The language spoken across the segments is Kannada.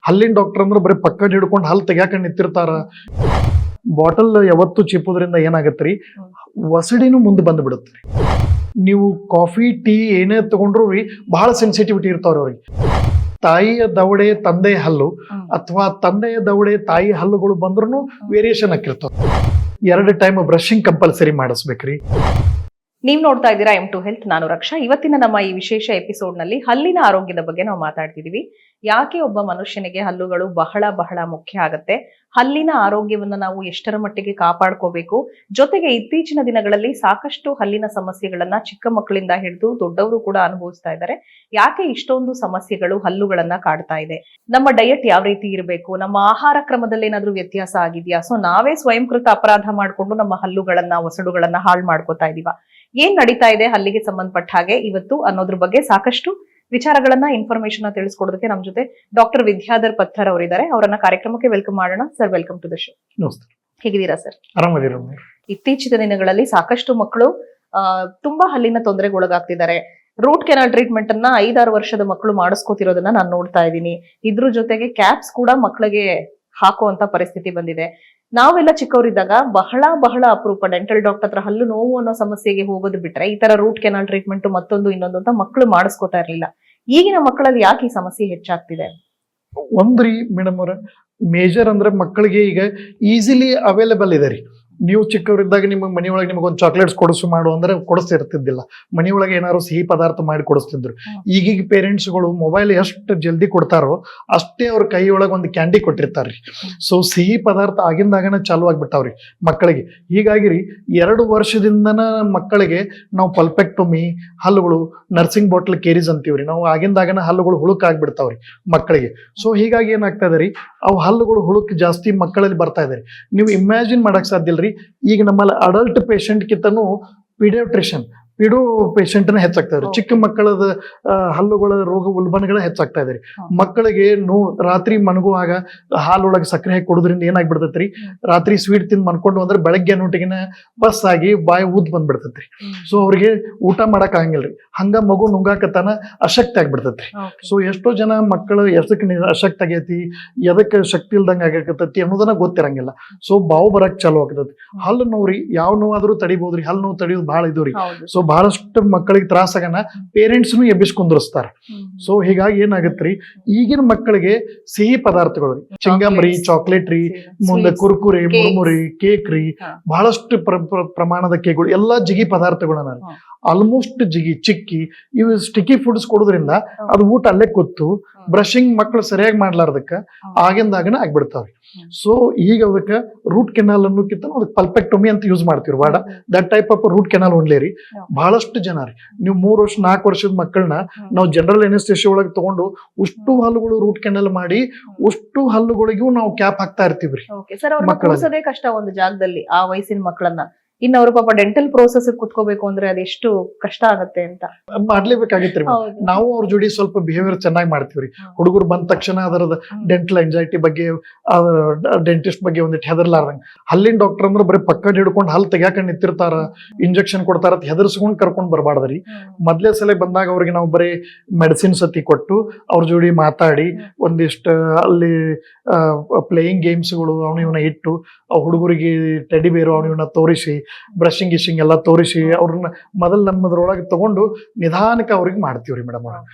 ಹಲ್ಲಿನ ಡಾಕ್ಟರ್ ಅಂದ್ರೆ ಬರೀ ಪಕ್ಕದ ಹಿಡ್ಕೊಂಡು ಹಲ್ಲು ತೆಗ್ಯಾಕ ನಿಂತಿರ್ತಾರ. ಬಾಟಲ್ ಯಾವತ್ತು ಚಿಪ್ಪೋದ್ರಿಂದ ಏನಾಗತ್ರಿ, ವಸಡಿನೂ ಮುಂದೆ ಬಂದು ಬಿಡುತ್ತೆ. ನೀವು ಕಾಫಿ ಟೀ ಏನೇ ತಗೊಂಡ್ರು ರೀ ಬಹಳ ಸೆನ್ಸಿಟಿವಿಟಿ ಇರ್ತಾವ್ರಿ ಅವ್ರಿಗೆ. ತಾಯಿಯ ದವಡೆ ತಂದೆಯ ಹಲ್ಲು ಅಥವಾ ತಂದೆಯ ದವಡೆ ತಾಯಿ ಹಲ್ಲುಗಳು ಬಂದ್ರೂ ವೇರಿಯೇಷನ್ ಹಾಕಿರ್ತಾವ. 2 ಟೈಮ್ ಬ್ರಷಿಂಗ್ ಕಂಪಲ್ಸರಿ ಮಾಡಿಸ್ಬೇಕ್ರಿ. ನೀವು ನೋಡ್ತಾ ಇದ್ದೀರಾ M2 ಹೆಲ್ತ್. ನಾನು ರಕ್ಷಾ. ಇವತ್ತಿನ ನಮ್ಮ ಈ ವಿಶೇಷ ಎಪಿಸೋಡ್ ನಲ್ಲಿ ಹಲ್ಲಿನ ಆರೋಗ್ಯದ ಬಗ್ಗೆ ನಾವು ಮಾತಾಡ್ತಿದೀವಿ. ಯಾಕೆ ಒಬ್ಬ ಮನುಷ್ಯನಿಗೆ ಹಲ್ಲುಗಳು ಬಹಳ ಬಹಳ ಮುಖ್ಯ ಆಗುತ್ತೆ, ಹಲ್ಲಿನ ಆರೋಗ್ಯವನ್ನ ನಾವು ಎಷ್ಟರ ಮಟ್ಟಿಗೆ ಕಾಪಾಡ್ಕೋಬೇಕು, ಜೊತೆಗೆ ಇತ್ತೀಚಿನ ದಿನಗಳಲ್ಲಿ ಸಾಕಷ್ಟು ಹಲ್ಲಿನ ಸಮಸ್ಯೆಗಳನ್ನ ಚಿಕ್ಕ ಮಕ್ಕಳಿಂದ ಹಿಡಿದು ದೊಡ್ಡವರು ಕೂಡ ಅನುಭವಿಸ್ತಾ ಇದ್ದಾರೆ. ಯಾಕೆ ಇಷ್ಟೊಂದು ಸಮಸ್ಯೆಗಳು ಹಲ್ಲುಗಳನ್ನ ಕಾಡ್ತಾ ಇದೆ, ನಮ್ಮ ಡಯಟ್ ಯಾವ ರೀತಿ ಇರಬೇಕು, ನಮ್ಮ ಆಹಾರ ಕ್ರಮದಲ್ಲಿ ಏನಾದ್ರೂ ವ್ಯತ್ಯಾಸ ಆಗಿದೆಯಾ, ಸೊ ನಾವೇ ಸ್ವಯಂಕೃತ ಅಪರಾಧ ಮಾಡ್ಕೊಂಡು ನಮ್ಮ ಹಲ್ಲುಗಳನ್ನ ವಸಡುಗಳನ್ನ ಹಾಳು ಮಾಡ್ಕೋತಾ ಇದೀವ, ಏನ್ ನಡೀತಾ ಇದೆ ಹಲ್ಲಿಗೆ ಸಂಬಂಧಪಟ್ಟ ಹಾಗೆ ಇವತ್ತು ಅನ್ನೋದ್ರ ಬಗ್ಗೆ ಸಾಕಷ್ಟು ವಿಚಾರಗಳನ್ನ ಇನ್ಫಾರ್ಮೇಶನ್ ತಿಳಿಸ್ಕೊಡೋದಕ್ಕೆ ನಮ್ಮ ಜೊತೆ ಡಾಕ್ಟರ್ ವಿದ್ಯಾಧರ್ ಪತ್ತರ್ ಅವರಿದ್ದಾರೆ. ಅವರನ್ನ ಕಾರ್ಯಕ್ರಮಕ್ಕೆ ವೆಲ್ಕಮ್ ಮಾಡೋಣ. Sir, welcome to the show. ನಮಸ್ತೆ. ಹೇಗಿದ್ದೀರಾ ಸರ್? ಆರಾಮದಿರ. ಇತ್ತೀಚಿನ ದಿನಗಳಲ್ಲಿ ಸಾಕಷ್ಟು ಮಕ್ಕಳು ತುಂಬಾ ಹಲ್ಲಿನ ತೊಂದರೆಗೆ ಒಳಗಾಗ್ತಿದ್ದಾರೆ. ರೂಟ್ ಕೆನಾಲ್ ಟ್ರೀಟ್ಮೆಂಟ್ ಅನ್ನ 5-6 ವರ್ಷದ ಮಕ್ಕಳು ಮಾಡಿಸ್ಕೋತಿರೋದನ್ನ ನಾನು ನೋಡ್ತಾ ಇದ್ದೀನಿ. ಇದ್ರ ಜೊತೆಗೆ ಕ್ಯಾಪ್ಸ್ ಕೂಡ ಮಕ್ಕಳಿಗೆ ಹಾಕುವಂತ ಪರಿಸ್ಥಿತಿ ಬಂದಿದೆ. ನಾವೆಲ್ಲ ಚಿಕ್ಕವರಿದ್ದಾಗ ಬಹಳ ಬಹಳ ಅಪರೂಪ ಡೆಂಟಲ್ ಡಾಕ್ಟರ್ ಹತ್ರ ಹಲ್ಲು ನೋವು ಅನ್ನೋ ಸಮಸ್ಯೆಗೆ ಹೋಗೋದು ಬಿಟ್ರೆ ಈ ತರ ರೂಟ್ ಕೆನಾಲ್ ಟ್ರೀಟ್ಮೆಂಟ್ ಮತ್ತೊಂದು ಇನ್ನೊಂದು ಅಂತ ಮಕ್ಕಳು ಮಾಡಿಸ್ಕೋತಾ ಇರ್ಲಿಲ್ಲ. ಈಗಿನ ಮಕ್ಕಳಲ್ಲಿ ಯಾಕೆ ಈ ಸಮಸ್ಯೆ ಹೆಚ್ಚಾಗ್ತಿದೆ? ಒಂದ್ರಿ ಮೇಡಮ್ ಅವ್ರ, ಮೇಜರ್ ಅಂದ್ರೆ ಮಕ್ಕಳಿಗೆ ಈಗ ಈಸಿಲಿ ಅವೈಲೇಬಲ್ ಇದೆ ರೀ. ನೀವು ಚಿಕ್ಕವರಿದ್ದಾಗ ನಿಮಗೆ ಮನೆಯೊಳಗೆ ನಿಮಗೊಂದು ಚಾಕ್ಲೇಟ್ಸ್ ಕೊಡಿಸು ಮಾಡು ಅಂದ್ರೆ ಕೊಡಿಸ್ತಿರ್ತಿದ್ದಿಲ್ಲ. ಮನೆಯೊಳಗೆ ಏನಾದ್ರು ಸಿಹಿ ಪದಾರ್ಥ ಮಾಡಿ ಕೊಡಿಸ್ತಿದ್ರು. ಈಗೀಗ ಪೇರೆಂಟ್ಸ್ಗಳು ಮೊಬೈಲ್ ಎಷ್ಟು ಜಲ್ದಿ ಕೊಡ್ತಾರೋ ಅಷ್ಟೇ ಅವ್ರ ಕೈಯೊಳಗೆ ಒಂದು ಕ್ಯಾಂಡಿ ಕೊಟ್ಟಿರ್ತಾರ್ರಿ. ಸೊ ಸಿಹಿ ಪದಾರ್ಥ ಆಗಿಂದಾಗನ ಚಾಲು ಆಗ್ಬಿಟ್ಟಾವ್ರಿ ಮಕ್ಕಳಿಗೆ. ಹೀಗಾಗಿ ರೀ 2 ವರ್ಷದಿಂದನ ಮಕ್ಕಳಿಗೆ ನಾವು ಪಲ್ಪೆಕ್ಟೊಮಿ, ಹಲ್ಲುಗಳು ನರ್ಸಿಂಗ್ ಬಾಟ್ಲ್ ಕೇರೀಸ್ ಅಂತೀವ್ರಿ, ನಾವು ಆಗಿಂದಾಗನ ಹಲ್ಲುಗಳು ಹುಳುಕ್ ಆಗ್ಬಿಡ್ತಾವ್ರಿ ಮಕ್ಕಳಿಗೆ. ಸೊ ಹೀಗಾಗಿ ಏನಾಗ್ತಾ ಇದೆ ರೀ, ಅವು ಹಲ್ಲುಗಳು ಹುಳುಕ್ ಜಾಸ್ತಿ ಮಕ್ಕಳಲ್ಲಿ ಬರ್ತಾ ಇದೆ. ನೀವು ಇಮ್ಯಾಜಿನ್ ಮಾಡಕ್ ಸಾಧ್ಯ ಇಲ್ರಿ, ಈಗ ನಮ್ಮಲ್ಲಿ ಅಡಲ್ಟ್ ಪೇಷಂಟ್ ಕಿಂತನೂ ಪಿಡಿಯಾಟ್ರಿಷಿಯನ್ ಪಿಡೋ ಪೇಷಂಟ್ನ ಹೆಚ್ಚಾಗ್ತಾವ್ರಿ. ಚಿಕ್ಕ ಮಕ್ಕಳದ ಹಲ್ಲುಗಳ ರೋಗ ಉಲ್ಬಣಗಳ ಹೆಚ್ಚಾಗ್ತಾ ಇದೆ. ಮಕ್ಕಳಿಗೆ ರಾತ್ರಿ ಮನಗುವಾಗ ಹಾಲೊಳಗೆ ಸಕ್ಕರೆ ಹಾಕಿ ಕೊಡೋದ್ರಿಂದ ಏನಾಗ್ಬಿಡ್ತೈತ್ರಿ, ರಾತ್ರಿ ಸ್ವೀಟ್ ತಿಂದು ಮನ್ಕೊಂಡು ಅಂದ್ರೆ ಬೆಳಗ್ಗೆ ಅನ್ನೋಟಿಗಿನ ಬಸ್ ಆಗಿ ಬಾಯಿ ಊದ್ ಬಂದ್ಬಿಡ್ತೈತ್ರಿ. ಸೊ ಅವ್ರಿಗೆ ಊಟ ಮಾಡಕ್ ಆಗಂಗಿಲ್ರಿ. ಹಂಗ ಮಗು ನುಂಗಾಕತಾನ ಅಶಕ್ತಿ ಆಗ್ಬಿಡ್ತೈತ್ರಿ. ಸೊ ಎಷ್ಟೋ ಜನ ಮಕ್ಕಳು ಎಷ್ಟಕ್ಕೆ ಅಶಕ್ತಿ ಆಗೈತಿ, ಎದಕ್ಕೆ ಶಕ್ತಿ ಇಲ್ದಂಗ ಆಗಕತ್ತೈತಿ ಅನ್ನೋದನ್ನ ಗೊತ್ತಿರಂಗಿಲ್ಲ. ಸೊ ಬಾವು ಬರಕ್ ಚಾಲು ಆಗ್ತೈತಿ. ಹಲ್ಲು ನೋವ್ರಿ ಯಾವ ನೋವಾದ್ರೂ ತಡಿಬೋದ್ರಿ, ಹಲ್ಲು ನೋವು ತಡಿಯೋದು ಬಹಳ ಇದ್ರಿ. ಸೊ ಬಹಳಷ್ಟು ಮಕ್ಕಳಿಗೆ ತ್ರಾಸಾಗನ ಪೇರೆಂಟ್ಸ್ನು ಎಬ್ಬಿಸಿ ಕುಂದ್ರಸ್ತಾರ. ಸೊ ಹೀಗಾಗಿ ಏನಾಗತ್ರಿ, ಈಗಿನ ಮಕ್ಕಳಿಗೆ ಸಿಹಿ ಪದಾರ್ಥಗಳು ರೀ, ಚಿಂಗಮ್ ರೀ, ಚಾಕ್ಲೇಟ್ ರೀ, ಮುಂದೆ ಕುರ್ಕುರಿ, ಮುರ್ಮುರಿ, ಕೇಕ್ ರೀ, ಬಹಳಷ್ಟು ಪ್ರಮಾಣದ ಕೇಕ್ಗಳು ಎಲ್ಲಾ ಜಿಗಿ ಪದಾರ್ಥಗಳನ್ನ ಆಲ್ಮೋಸ್ಟ್ ಜಿಗಿ ಚಿಕ್ಕಿ ಇವು ಸ್ಟಿಕ್ಕಿ ಫುಡ್ಸ್ ಕೊಡೋದ್ರಿಂದ ಅದು ಊಟ ಅಲ್ಲೇ ಕೂತು ಬ್ರಷಿಂಗ್ ಮಕ್ಕಳು ಸರಿಯಾಗಿ ಮಾಡ್ಲಾರ್ದಕ್ಕ ಆಗಿಂದಾಗನ ಆಗ್ಬಿಡ್ತಾವ್ರಿ. ಸೊ ಈಗ ಅದಕ್ಕೆ ರೂಟ್ ಕೆನಾಲ್ ಅನ್ನೋಕ್ಕಿಂತ ಅದಕ್ಕೆ ಪಲ್ಪೆಕ್ಟೊಮಿ ಅಂತ ಯೂಸ್ ಮಾಡ್ತೀವಿ ವಾಡ. That type of root canal only ರೀ. ಬಹಳಷ್ಟು ಜನ ರೀ, ನೀವು 3 ವರ್ಷ 4 ವರ್ಷದ ಮಕ್ಕಳನ್ನ ನಾವು ಜನರಲ್ ಎನೆಸ್ಥೆಸಿಯಾ ಒಳಗೆ ತಗೊಂಡು ಉಷ್ಟು ಹಲ್ಲುಗಳು ರೂಟ್ ಕೆನಾಲ್ ಮಾಡಿ ಉಷ್ಟು ಹಲ್ಲುಗಳಿಗೂ ನಾವು ಕ್ಯಾಪ್ ಹಾಕ್ತಾ ಇರ್ತೀವ್ರಿ. ಮಕ್ಕಳೇ ಕಷ್ಟ ಒಂದು ಜಾಗದಲ್ಲಿ ಆ ವಯಸ್ಸಿನ ಮಕ್ಕಳನ್ನ. ಇನ್ನು ಅವ್ರು ಪಾಪ ಡೆಂಟಲ್ ಪ್ರೋಸೆಸ್ ಕುತ್ಕೋಬೇಕು ಅಂದ್ರೆ ಅದೆಷ್ಟು ಕಷ್ಟ ಆಗತ್ತೆ ಅಂತ ಮಾಡ್ಲೇಬೇಕಾಗಿತ್ರಿ. ನಾವು ಅವ್ರ ಜೋಡಿ ಸ್ವಲ್ಪ ಬಿಹೇವಿಯರ್ ಚೆನ್ನಾಗಿ ಮಾಡ್ತೀವ್ರಿ. ಹುಡುಗರು ಬಂದ ತಕ್ಷಣ ಅದರದ ಡೆಂಟಲ್ ಎಂಜೈಟಿ ಬಗ್ಗೆ, ಡೆಂಟಿಸ್ಟ್ ಬಗ್ಗೆ ಒಂದಿಟ್ಟು ಹೆದರ್ಲಾರ್ದಂಗ. ಹಲ್ಲಿನ ಡಾಕ್ಟರ್ ಅಂದ್ರೆ ಬರೀ ಪಕ್ಕದ ಹಿಡ್ಕೊಂಡು ಹಲ್ಲು ತೆಗ್ಯಾಕ ನಿಂತಿರ್ತಾರ, ಇಂಜೆಕ್ಷನ್ ಕೊಡ್ತಾರ ಅಂತ ಹೆದರ್ಸ್ಕೊಂಡ್ ಕರ್ಕೊಂಡ್ ಬರ್ಬಾರ್ದ್ರಿ. ಮೊದ್ಲೇ ಸಲ ಬಂದಾಗ ಅವ್ರಿಗೆ ನಾವು ಬರೀ ಮೆಡಿಸಿನ್ ಸತಿ ಕೊಟ್ಟು ಅವ್ರ ಜೋಡಿ ಮಾತಾಡಿ ಒಂದಿಷ್ಟು ಅಲ್ಲಿ ಪ್ಲೇಯಿಂಗ್ ಗೇಮ್ಸ್ಗಳು ಅವನ ಇವನ ಇಟ್ಟು ಹುಡುಗರಿಗೆ ಟೆಡಿ ಬೇರು ಅವನ ಇವನ ತೋರಿಸಿ ಬ್ರಷಿಂಗ್ ಗಿಶಿಂಗ್ ಎಲ್ಲ ತೋರಿಸಿ ಅವ್ರನ್ನ ಮೊದಲು ನಮ್ಮದ್ರೊಳಗೆ ತಗೊಂಡು ನಿಧಾನಕ್ಕೆ ಅವ್ರಿಗೆ ಮಾಡ್ತೀವ್ರಿ ಮೇಡಮ್.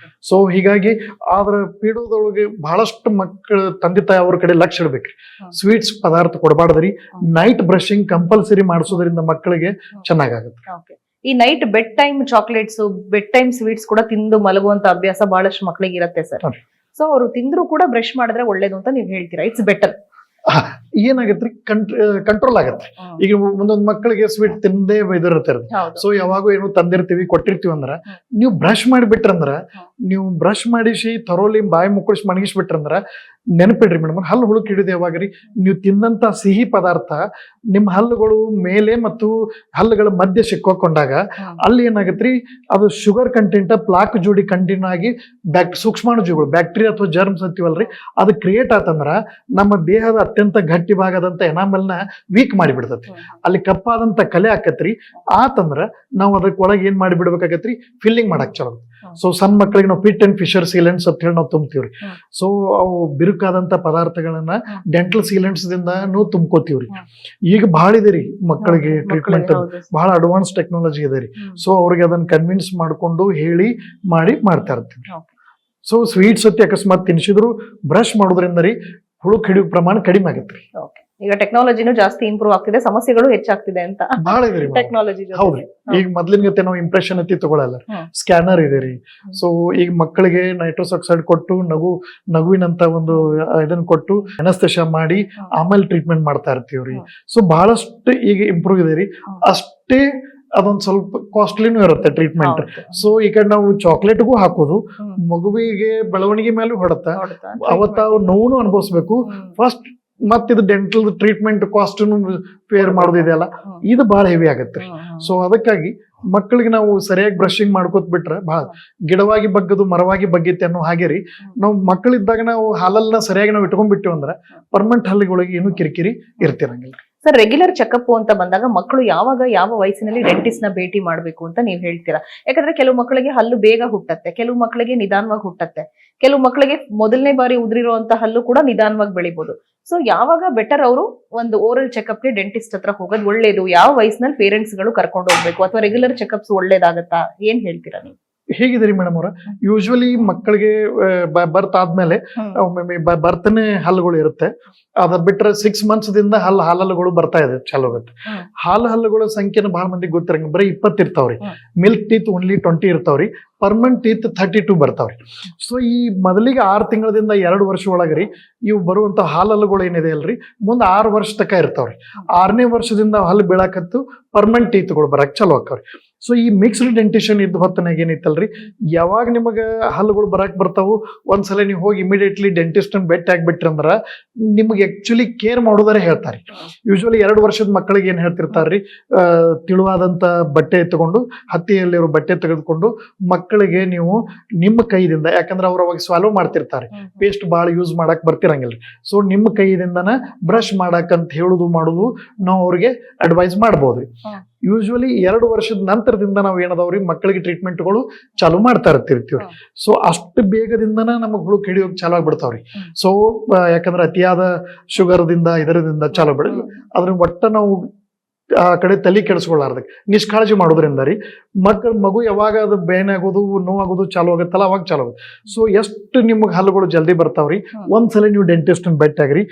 ಸೊ ಹೀಗಾಗಿ ಆದ್ರ ಪೀಡೋದೊಳಗೆ ಬಹಳಷ್ಟು ಮಕ್ಕಳು ತಂದೆ ತಾಯಿ ಅವ್ರ ಕಡೆ ಲಕ್ಷ ಇಡ್ಬೇಕ್ರಿ. ಸ್ವೀಟ್ಸ್ ಪದಾರ್ಥ ಕೊಡಬಾರ್ದ್ರಿ. ನೈಟ್ ಬ್ರಷಿಂಗ್ ಕಂಪಲ್ಸರಿ ಮಾಡಿಸೋದ್ರಿಂದ ಮಕ್ಕಳಿಗೆ ಚೆನ್ನಾಗಾಗುತ್ತೆ. ಈ night bed time chocolates, bed time sweets ಕೂಡ ತಿಂದು ಮಲಗುವಂತ ಅಭ್ಯಾಸ ಬಹಳಷ್ಟು ಮಕ್ಕಳಿಗೆ ಇರುತ್ತೆ ಸರ್. ಸೊ ಅವರು ತಿಂದ್ರು ಕೂಡ ಬ್ರಷ್ ಮಾಡಿದ್ರೆ ಒಳ್ಳೇದು ಅಂತ ನೀವು ಹೇಳ್ತೀರಾ, ಇಟ್ಸ್ ಬೆಟರ್. ಏನಾಗತ್ರಿ, ಕಂಟ್ರೋಲ್ ಆಗತ್ರಿ. ಈಗ ಒಂದೊಂದ್ ಮಕ್ಕಳಿಗೆ ಸ್ವೀಟ್ ತಿಂದೇ ಇದಿರುತ್ತೆ. ಸೊ ಯಾವಾಗೂ ಏನು ತಂದಿರ್ತೀವಿ ಕೊಟ್ಟಿರ್ತೀವಿ ಅಂದ್ರ ನೀವು ಬ್ರಷ್ ಮಾಡಿಬಿಟ್ರಂದ್ರ, ನೀವು ಬ್ರಷ್ ಮಾಡಿಸಿ ಥರೋಲಿ ಬಾಯಿ ಮುಕ್ಕಳಿಸಿ ಮಣಗಿಸ್ಬಿಟ್ರಂದ್ರ ನೆನಪಿಡ್ರಿ ಮೇಡಮ್, ಹಲ್ಲು ಹುಳುಕ್ ಹಿಡಿದು ಯಾವಾಗ್ರಿ ನೀವು ತಿಂದಂತ ಸಿಹಿ ಪದಾರ್ಥ ನಿಮ್ಮ ಹಲ್ಲುಗಳು ಮೇಲೆ ಮತ್ತು ಹಲ್ಲುಗಳ ಮಧ್ಯೆ ಸಿಕ್ಕೊಂಡಾಗ ಅಲ್ಲಿ ಏನಾಗತ್ರಿ, ಅದು ಶುಗರ್ ಕಂಟೆಂಟ್ ಪ್ಲಾಕ್ ಜೋಡಿ ಕಂಟಿನ್ಯೂ ಆಗಿ ಸೂಕ್ಷ್ಮಾಣುಜೀವಿಗಳು ಬ್ಯಾಕ್ಟೀರಿಯಾ ಅಥವಾ ಜರ್ಮ್ಸ್ ಅಂತೀವಲ್ರಿ, ಅದು ಕ್ರಿಯೇಟ್ ಆತಂದ್ರ ನಮ್ಮ ದೇಹದ ಅತ್ಯಂತ ಗಟ್ಟಿ ಗಟ್ಟಿ ಭಾಗದಂತ ಎನಾಮಲ್ನ ವೀಕ್ ಮಾಡಿಬಿಡ್ತೈತಿ. ಅಲ್ಲಿ ಕಪ್ಪಾದಂತ ಕಲೆ ಆಕತ್ರಿ. ಆತಂದ್ರ ನಾವು ಅದಕ್ಕೆ ಒಳಗೆ ಏನ್ ಮಾಡಿ ಬಿಡ್ಬೇಕಾಗತ್ರಿ, ಫಿಲ್ಲಿಂಗ್ ಮಾಡಕ್ ಚಲೋ. ಸೊ ಸಣ್ಣ ಮಕ್ಕಳಿಗೆ ನಾವು ಪಿಟ್ ಅಂಡ್ ಫಿಶರ್ ಸೀಲೆಂಟ್ಸ್ ಅಂತ ಹೇಳಿ ನಾವು ತುಂಬ್ತೀವ್ರಿ. ಸೊ ಅವು ಬಿರುಕಾದಂತ ಪದಾರ್ಥಗಳನ್ನ ಡೆಂಟಲ್ ಸೀಲೆಂಟ್ಸ್ ದಿಂದನೂ ತುಂಬ್ಕೋತೀವ್ರಿ. ಈಗ ಬಹಳ ಇದೆ ರೀ ಮಕ್ಕಳಿಗೆ ಟ್ರೀಟ್ಮೆಂಟ್, ಬಹಳ ಅಡ್ವಾನ್ಸ್ ಟೆಕ್ನಾಲಜಿ ಇದೆ ರೀ. ಸೊ ಅವ್ರಿಗೆ ಅದನ್ನ ಕನ್ವಿನ್ಸ್ ಮಾಡ್ಕೊಂಡು ಹೇಳಿ ಮಾಡ್ತಾ ಇರ್ತೀವಿ. ಸೊ ಸ್ವೀಟ್ಸ್ ಅತಿ ಅಕಸ್ಮಾತ್ ತಿನ್ಸಿದ್ರು ಬ್ರಷ್ ಮಾಡೋದ್ರಿಂದ ರೀ ಹುಳು ಹಿಡಿಯೋ ಪ್ರಮಾಣ ಕಡಿಮೆ ಆಗತ್ರಿ. ಈಗ ಟೆಕ್ನಾಲಜಿನೂ ಜಾಸ್ತಿ ಇಂಪ್ರೂವ್ ಆಗ್ತಿದೆ, ಸಮಸ್ಯೆಗಳು ಹೆಚ್ಚಾಗ್ತಿದೆ ಅಂತ ಬಹಳ ಇದೆ ರೀ ಟೆಕ್ನಾಲಜಿ. ಹೌದ್ರಿ. ಈಗ ಮೊದ್ಲಿನ ಗತೆ ನಾವು ಇಂಪ್ರೆಷನ್ ಅತಿ ತಗೊಳಲ್ಲ, ಸ್ಕ್ಯಾನರ್ ಇದೆ ರೀ. ಸೊ ಈಗ ಮಕ್ಕಳಿಗೆ ನೈಟ್ರೋಸ್ ಆಕ್ಸೈಡ್ ಕೊಟ್ಟು ನಗುವಿನಂತ ಒಂದು ಇದನ್ನ ಕೊಟ್ಟು ಅನಸ್ತೇಷ ಮಾಡಿ ಆಮೇಲೆ ಟ್ರೀಟ್ಮೆಂಟ್ ಮಾಡ್ತಾ ಇರ್ತೀವ್ರಿ. ಸೊ ಬಹಳಷ್ಟು ಈಗ ಇಂಪ್ರೂವ್ ಇದೆ ರೀ. ಅಷ್ಟೇ ಅದೊಂದ್ ಸ್ವಲ್ಪ ಕಾಸ್ಟ್ಲಿನೂ ಇರುತ್ತೆ ಟ್ರೀಟ್ಮೆಂಟ್. ಸೊ ಈ ಕಡೆ ನಾವು ಚಾಕ್ಲೇಟ್ಗೂ ಹಾಕೋದು, ಮಗುವಿಗೆ ಬೆಳವಣಿಗೆ ಮೇಲೆ ಹೊಡತ, ಅವತ್ತ ನೋವು ಅನುಭವಿಸ್ಬೇಕು ಫಸ್ಟ್. ಮತ್ ಇದು ಡೆಂಟಲ್ ಟ್ರೀಟ್ಮೆಂಟ್ ಕಾಸ್ಟ್ ಪೇರ್ ಮಾಡೋದಿದೆಯಲ್ಲ, ಇದು ಬಹಳ ಹೆವಿ ಆಗತ್ತೆ. ಸೊ ಅದಕ್ಕಾಗಿ ಮಕ್ಕಳಿಗೆ ನಾವು ಸರಿಯಾಗಿ ಬ್ರಷಿಂಗ್ ಮಾಡ್ಕೋತ್ ಬಿಟ್ರೆ ಬಹಳ ಗಿಡವಾಗಿ ಬಗ್ಗದು ಮರವಾಗಿ ಬಗ್ಗೈತೆ ಅನ್ನೋ ಹಾಗೆ ರೀ. ನಾವು ಮಕ್ಕಳಿದ್ದಾಗ ನಾವು ಹಾಲನ್ನ ಸರಿಯಾಗಿ ನಾವು ಇಟ್ಕೊಂಡ್ಬಿಟ್ಟಿವಿ ಅಂದ್ರೆ ಪರ್ಮನೆಂಟ್ ಹಲ್ಲಿಗಳಿಗೆ ಏನು ಕಿರಿಕಿರಿ ಇರ್ತಿರಂಗಿಲ್ಲ. ಸರ್, ರೆಗ್ಯುಲರ್ ಚೆಕಪ್ ಅಂತ ಬಂದಾಗ ಮಕ್ಕಳು ಯಾವ ವಯಸ್ಸಿನಲ್ಲಿ ಡೆಂಟಿಸ್ಟ್ ನ ಭೇಟಿ ಮಾಡ್ಬೇಕು ಅಂತ ನೀವ್ ಹೇಳ್ತೀರಾ? ಯಾಕಂದ್ರೆ ಕೆಲವು ಮಕ್ಕಳಿಗೆ ಹಲ್ಲು ಬೇಗ ಹುಟ್ಟತ್ತೆ, ಕೆಲವು ಮಕ್ಕಳಿಗೆ ನಿಧಾನವಾಗಿ ಹುಟ್ಟತ್ತೆ, ಕೆಲವು ಮಕ್ಕಳಿಗೆ ಮೊದಲನೇ ಬಾರಿ ಉದುರಿರುವಂತ ಹಲ್ಲು ಕೂಡ ನಿಧಾನವಾಗಿ ಬೆಳಿಬಹುದು. ಸೊ ಯಾವಾಗ ಬೆಟರ್ ಅವರು ಒಂದು ಓರಲ್ ಚೆಕಪ್ಗೆ ಡೆಂಟಿಸ್ಟ್ ಹತ್ರ ಹೋಗೋದು ಒಳ್ಳೇದು? ಯಾವ ವಯಸ್ಸಿನಲ್ಲಿ ಪೇರೆಂಟ್ಸ್ ಗಳು ಕರ್ಕೊಂಡು ಹೋಗ್ಬೇಕು, ಅಥವಾ ರೆಗ್ಯುಲರ್ ಚೆಕಪ್ಸ್ ಒಳ್ಳೇದಾಗತ್ತಾ? ಏನ್ ಹೇಳ್ತೀರಾ ನೀವು? ಹೇಗಿದೆ ರೀ ಮೇಡಮ್ ಅವ್ರ, ಯೂಶುವಲಿ ಮಕ್ಕಳಿಗೆ ಬರ್ತ್ ಆದ್ಮೇಲೆ ಬರ್ತನೆ ಹಲ್ಲುಗಳು ಇರುತ್ತೆ. ಅದ ಬಿಟ್ರೆ 6 months ದಿಂದ ಹಾಲಲ್ಲುಗಳು ಬರ್ತಾ ಇದೆ ಚಾಲೂ ಆಗುತ್ತೆ. ಹಲ್ಲುಗಳ ಸಂಖ್ಯೆನ ಬಹಳ ಮಂದಿಗೆ ಗೊತ್ತಿರಂಗ ಬರೀ 20 ಇರ್ತಾವ್ರಿ. ಮಿಲ್ಕ್ ಟೀತ್ ಓನ್ಲಿ 20 ಇರ್ತಾವ್ರಿ. Permanent teeth 32 ಬರ್ತಾವ್ರಿ. ಸೊ ಈ ಮೊದಲಿಗೆ 6 ತಿಂಗಳದಿಂದ 2 ವರ್ಷ ಒಳಗ್ರಿ ಇವು ಬರುವಂತ ಹಾಲಲ್ಲುಗಳು ಏನಿದೆ ಅಲ್ರಿ, ಮುಂದೆ 6 ವರ್ಷ ತಕ ಇರ್ತಾವ್ರಿ. 6ನೇ ವರ್ಷದಿಂದ ಹಲ್ಲು ಬೀಳಾಕತ್ತು ಪರ್ಮನೆಂಟ್ ಟೀತ್ಗಳು ಬರಕ್ ಚಲೋ ಆಕ್ಕವ್ರಿ. ಸೊ ಈ ಮಿಕ್ಸ್ಡ್ ಡೆಂಟಿಷನ್ ಇದ್ದ ಹೊತ್ತನಾಗ ಏನೈತಲ್ರಿ, ಯಾವಾಗ ನಿಮಗ ಹಲ್ಲುಗಳು ಬರಾಕ್ ಬರ್ತಾವು, ಒಂದ್ಸಲ ನೀವು ಹೋಗಿ ಇಮಿಡಿಯೇಟ್ಲಿ ಡೆಂಟಿಸ್ಟ್ ಭೇಟಿ ಆಗ್ಬಿಟ್ರಿ ಅಂದ್ರ ನಿಮ್ಗೆ ಆಕ್ಚುಲಿ ಕೇರ್ ಮಾಡೋದಾರೆ ಹೇಳ್ತಾರೆ. ಯೂಶುವಲಿ 2 ವರ್ಷದ ಮಕ್ಕಳಿಗೆ ಏನ್ ಹೇಳ್ತಿರ್ತಾರ್ರಿ, ತಿಳುವಾದಂತ ಬಟ್ಟೆ ತಗೊಂಡು, ಹತ್ತಿಯಲ್ಲಿರೋ ಬಟ್ಟೆ ತೆಗೆದುಕೊಂಡು ಮಕ್ಕಳಿಗೆ ನೀವು ನಿಮ್ಮ ಕೈದಿಂದ, ಯಾಕಂದ್ರೆ ಅವ್ರು ಅವಾಗ ಸ್ವಾಲೋ ಮಾಡ್ತಿರ್ತಾರೆ, ಪೇಸ್ಟ್ ಬಹಳ ಯೂಸ್ ಮಾಡಕ್ ಬರ್ತಿರಂಗಿಲ್ರಿ. ಸೊ ನಿಮ್ಮ ಕೈಯಿಂದನ ಬ್ರಷ್ ಮಾಡಕ್ ಅಂತ ಹೇಳುದು ಮಾಡುದು ನಾವು ಅವ್ರಿಗೆ ಅಡ್ವೈಸ್ ಮಾಡ್ಬೋದ್ರಿ. ಯೂಶುವಲಿ 2 ವರ್ಷದ ನಂತರದಿಂದ ನಾವು ಏನದವ್ರಿ ಮಕ್ಕಳಿಗೆ ಟ್ರೀಟ್ಮೆಂಟ್ಗಳು ಚಾಲೂ ಮಾಡ್ತಾ ಇರ್ತಿರ್ತೀವ್ರಿ. ಸೊ ಅಷ್ಟು ಬೇಗದಿಂದನ ನಮಗ್ ಹುಳು ಹಿಡಿಯೋಕ್ ಚಾಲು ಆಗ್ಬಿಡ್ತಾವ್ರಿ. ಸೊ ಯಾಕಂದ್ರೆ ಅತಿಯಾದ ಶುಗರ್ದಿಂದ ಇದರದಿಂದ ಚಾಲು ಬಿಡ, ಅದ್ರ ಒಟ್ಟ ನಾವು ಆ ಕಡೆ ತಲೆ ಕೆಡಿಸ್ಕೊಳ್ಳಾರ್ದಕ್ಕೆ ನಿಷ್ಕಾಳಜಿ ಮಾಡೋದ್ರಿಂದ ರೀ ಮಗು ಯಾವಾಗ ಅದು ಬೇನಾಗೋದು ನೋವಾಗೋದು ಚಾಲು ಆಗುತ್ತಲ್ಲ ಅವಾಗ ಚಾಲು ಆಗುತ್ತೆ. ಸೊ ಎಷ್ಟು ನಿಮ್ಗೆ ಹಲ್ಲುಗಳು ಜಲ್ದಿ ಬರ್ತಾವ್ರಿ, ಒಂದ್ಸಲ ನೀವು ಡೆಂಟಿಸ್ಟ್ ಭೇಟಿ ಆಗ್ರಿ.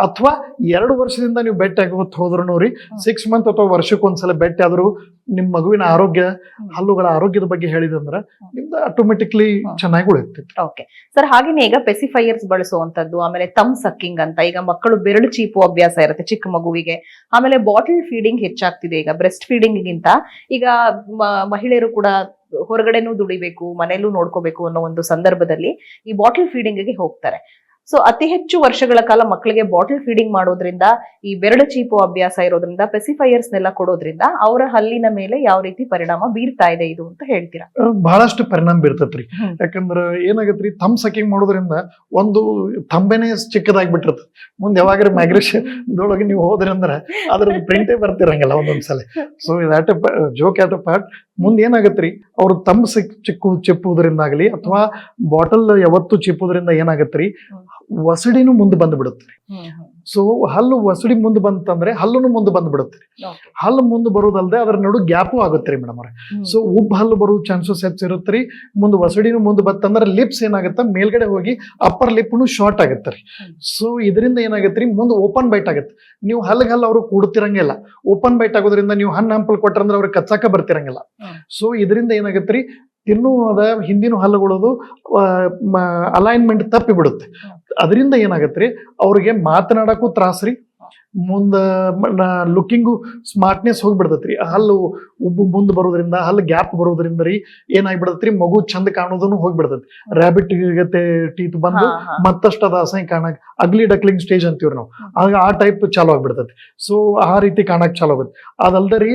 ಅಥವಾ 2 ವರ್ಷದಿಂದ ನೀವು ಭೇಟಿ ಆಗೋತ್ ಹೋದ್ರು ರೀ 6 months ಅಥವಾ ವರ್ಷಕ್ಕೊಂದ್ಸಲ ಭೇಟಿ ಆದ್ರೂ ನಿಮ್ ಮಗುವಿನ ಆರೋಗ್ಯ, ಹಲ್ಲುಗಳ ಆರೋಗ್ಯದ ಬಗ್ಗೆ ಹೇಳಿದಂದ್ರ ನಿಮ್ದು ಆಟೋಮೆಟಿಕ್ಲಿ ಚೆನ್ನಾಗಿ ಉಳಿಯುತ್ತೆ. ಓಕೆ ಸರ್, ಹಾಗೇನೆ ಈಗ ಪೆಸಿಫೈಯರ್ಸ್ ಬಳಸುವಂತದ್ದು, ಆಮೇಲೆ ತಮ್ ಸಕ್ಕಿಂಗ್ ಅಂತ, ಈಗ ಮಕ್ಕಳು ಬೆರಳು ಚೀಪು ಅಭ್ಯಾಸ ಇರುತ್ತೆ ಚಿಕ್ಕ ಮಗುವಿಗೆ. ಆಮೇಲೆ ಬಾಟಲ್ ಫೀಡಿಂಗ್ ಹೆಚ್ಚಾಗ್ತಿದೆ ಈಗ ಬ್ರೆಸ್ಟ್ ಫೀಡಿಂಗ್ ಗಿಂತ. ಈಗ ಮಹಿಳೆಯರು ಕೂಡ ಹೊರಗಡೆನೂ ದುಡಿಬೇಕು, ಮನೆಯಲ್ಲೂ ನೋಡ್ಕೋಬೇಕು ಅನ್ನೋ ಒಂದು ಸಂದರ್ಭದಲ್ಲಿ ಈ ಬಾಟಲ್ ಫೀಡಿಂಗ್ ಗೆ ಹೋಗ್ತಾರೆ. ಸೊ ಅತಿ ಹೆಚ್ಚು ವರ್ಷಗಳ ಕಾಲ ಮಕ್ಕಳಿಗೆ ಬಾಟಲ್ ಫೀಡಿಂಗ್ ಮಾಡೋದ್ರಿಂದ, ಈ ಬೆರಳು ಚೀಪು ಅಭ್ಯಾಸ ಇರೋದ್ರಿಂದ, ಪೆಸಿಫೈಯರ್ಸ್ ನೆಲ್ಲ ಕೊಡೋದ್ರಿಂದ ಅವರ ಹಲ್ಲಿನ ಮೇಲೆ ಯಾವ ರೀತಿ ಪರಿಣಾಮ ಬೀರ್ತಾ ಇದೆ ಇದು ಅಂತ ಹೇಳ್ತೀರಾ? ಬಹಳಷ್ಟು ಪರಿಣಾಮ ಬೀರ್ತೈತ್ರಿ. ಯಾಕಂದ್ರ ಏನಾಗತ್ರಿ, ಥಂಬ್ ಸಕಿಂಗ್ ಮಾಡೋದ್ರಿಂದ ಒಂದು ಥಂಬೆನೆ ಚಿಕ್ಕದಾಗ್ಬಿಟ್ಟಿರ್ತದೆ. ಮುಂದೆ ಯಾವಾಗ ಮೈಗ್ರೇಷನ್ ದೊಳಗೆ ನೀವು ಹೋದ್ರಿ ಅಂದ್ರ ಅದ್ರ ಪ್ರಿಂಟೇ ಬರ್ತಿರಂಗಿಲ್ಲ ಒಂದೊಂದ್ಸಲ. ಸೊ ಇದಾಟ ಜೋಕ್ ಆಟ ಪಾರ್ಟ್. ಮುಂದೆ ಏನಾಗತ್ರಿ, ಅವ್ರು ತಂಬ್ ಚಿಪ್ಪುವುದರಿಂದಾಗ್ಲಿ ಅಥವಾ ಬಾಟಲ್ ಯಾವತ್ತು ಚಿಪ್ಪುವುದರಿಂದ ಏನಾಗತ್ರಿ, ವಸಡಿನೂ ಮುಂದೆ ಬಂದು ಬಿಡುತ್ತೆ. ಸೊ ಹಲ್ಲು ವಸಡಿ ಮುಂದೆ ಬಂತಂದ್ರೆ ಹಲ್ಲುನು ಮುಂದೆ ಬಂದ್ ಬಿಡುತ್ತೆ. ಹಲ್ಲು ಮುಂದೆ ಬರೋದಲ್ದೆ ಅದ್ರ ನಡು ಗ್ಯಾಪು ಆಗುತ್ತೆ ಮೇಡಮ್ ಅವ್ರೆ. ಸೊ ಉಬ್ಬ ಹಲ್ಲು ಬರೋ ಚಾನ್ಸಸ್ ಹೆಚ್ಚಿರುತ್ತೆ ರೀ. ಮುಂದೆ ವಸಡಿನೂ ಮುಂದೆ ಬತ್ತಂದ್ರೆ ಲಿಪ್ಸ್ ಏನಾಗತ್ತ ಮೇಲ್ಗಡೆ ಹೋಗಿ ಅಪ್ಪರ್ ಲಿಪ್ನು ಶಾರ್ಟ್ ಆಗತ್ತೆ ರೀ. ಸೊ ಇದರಿಂದ ಏನಾಗತ್ರಿ, ಮುಂದೆ ಓಪನ್ ಬೈಟ್ ಆಗತ್ತೆ. ನೀವು ಹಲ್ಲು ಅವ್ರು ಕೂಡ್ತಿರಂಗಿಲ್ಲ. ಓಪನ್ ಬೈಟ್ ಆಗೋದ್ರಿಂದ ನೀವು ಹಣ್ಣು ಹಂಪಲ್ ಕೊಟ್ರಂದ್ರೆ ಅವ್ರಿಗೆ ಕಚ್ಚಾಕ ಬರ್ತಿರಂಗಿಲ್ಲ. ಸೊ ಇದರಿಂದ ಏನಾಗತ್ರಿ, ತಿನ್ನುವುದ ಹಿಂದಿನ ಹಲ್ಲುಗಳದು ಅಲೈನ್ಮೆಂಟ್ ತಪ್ಪಿ ಬಿಡುತ್ತೆ. ಅದರಿಂದ ಏನಾಗತ್ರಿ, ಅವ್ರಿಗೆ ಮಾತನಾಡಕ್ಕೂ ತ್ರಾಸ್ರಿ, ಮುಂದ ಲುಕ್ಕಿಂಗು ಸ್ಮಾರ್ಟ್ನೆಸ್ ಹೋಗ್ಬಿಡ್ತೈತ್ರಿ. ಹಲ್ಲು ಉಬ್ಬು ಮುಂದೆ ಬರೋದ್ರಿಂದ, ಹಲ್ಲು ಗ್ಯಾಪ್ ಬರೋದ್ರಿಂದ ರೀ ಏನಾಗ್ಬಿಡತ್ರಿ, ಮಗು ಚಂದ ಕಾಣೋದನ್ನು ಹೋಗ್ಬಿಡ್ತೈತಿ. ರ್ಯಾಬಿಟ್ ಗತೆ ಟೀತ್ ಬಂದು ಮತ್ತಷ್ಟು ಅದ ಅಸಹ್ಯ ಕಾಣಕ್, ಅಗ್ಲಿ ಡಕ್ಲಿಂಗ್ ಸ್ಟೇಜ್ ಅಂತೀವ್ರಿ ನಾವು, ಆಗ ಆ ಟೈಪ್ ಚಾಲು ಆಗ್ಬಿಡ್ತೈತಿ. ಸೊ ಆ ರೀತಿ ಕಾಣಕ್ ಚಾಲು ಆಗುತ್ತೆ. ಅದಲ್ದ ರೀ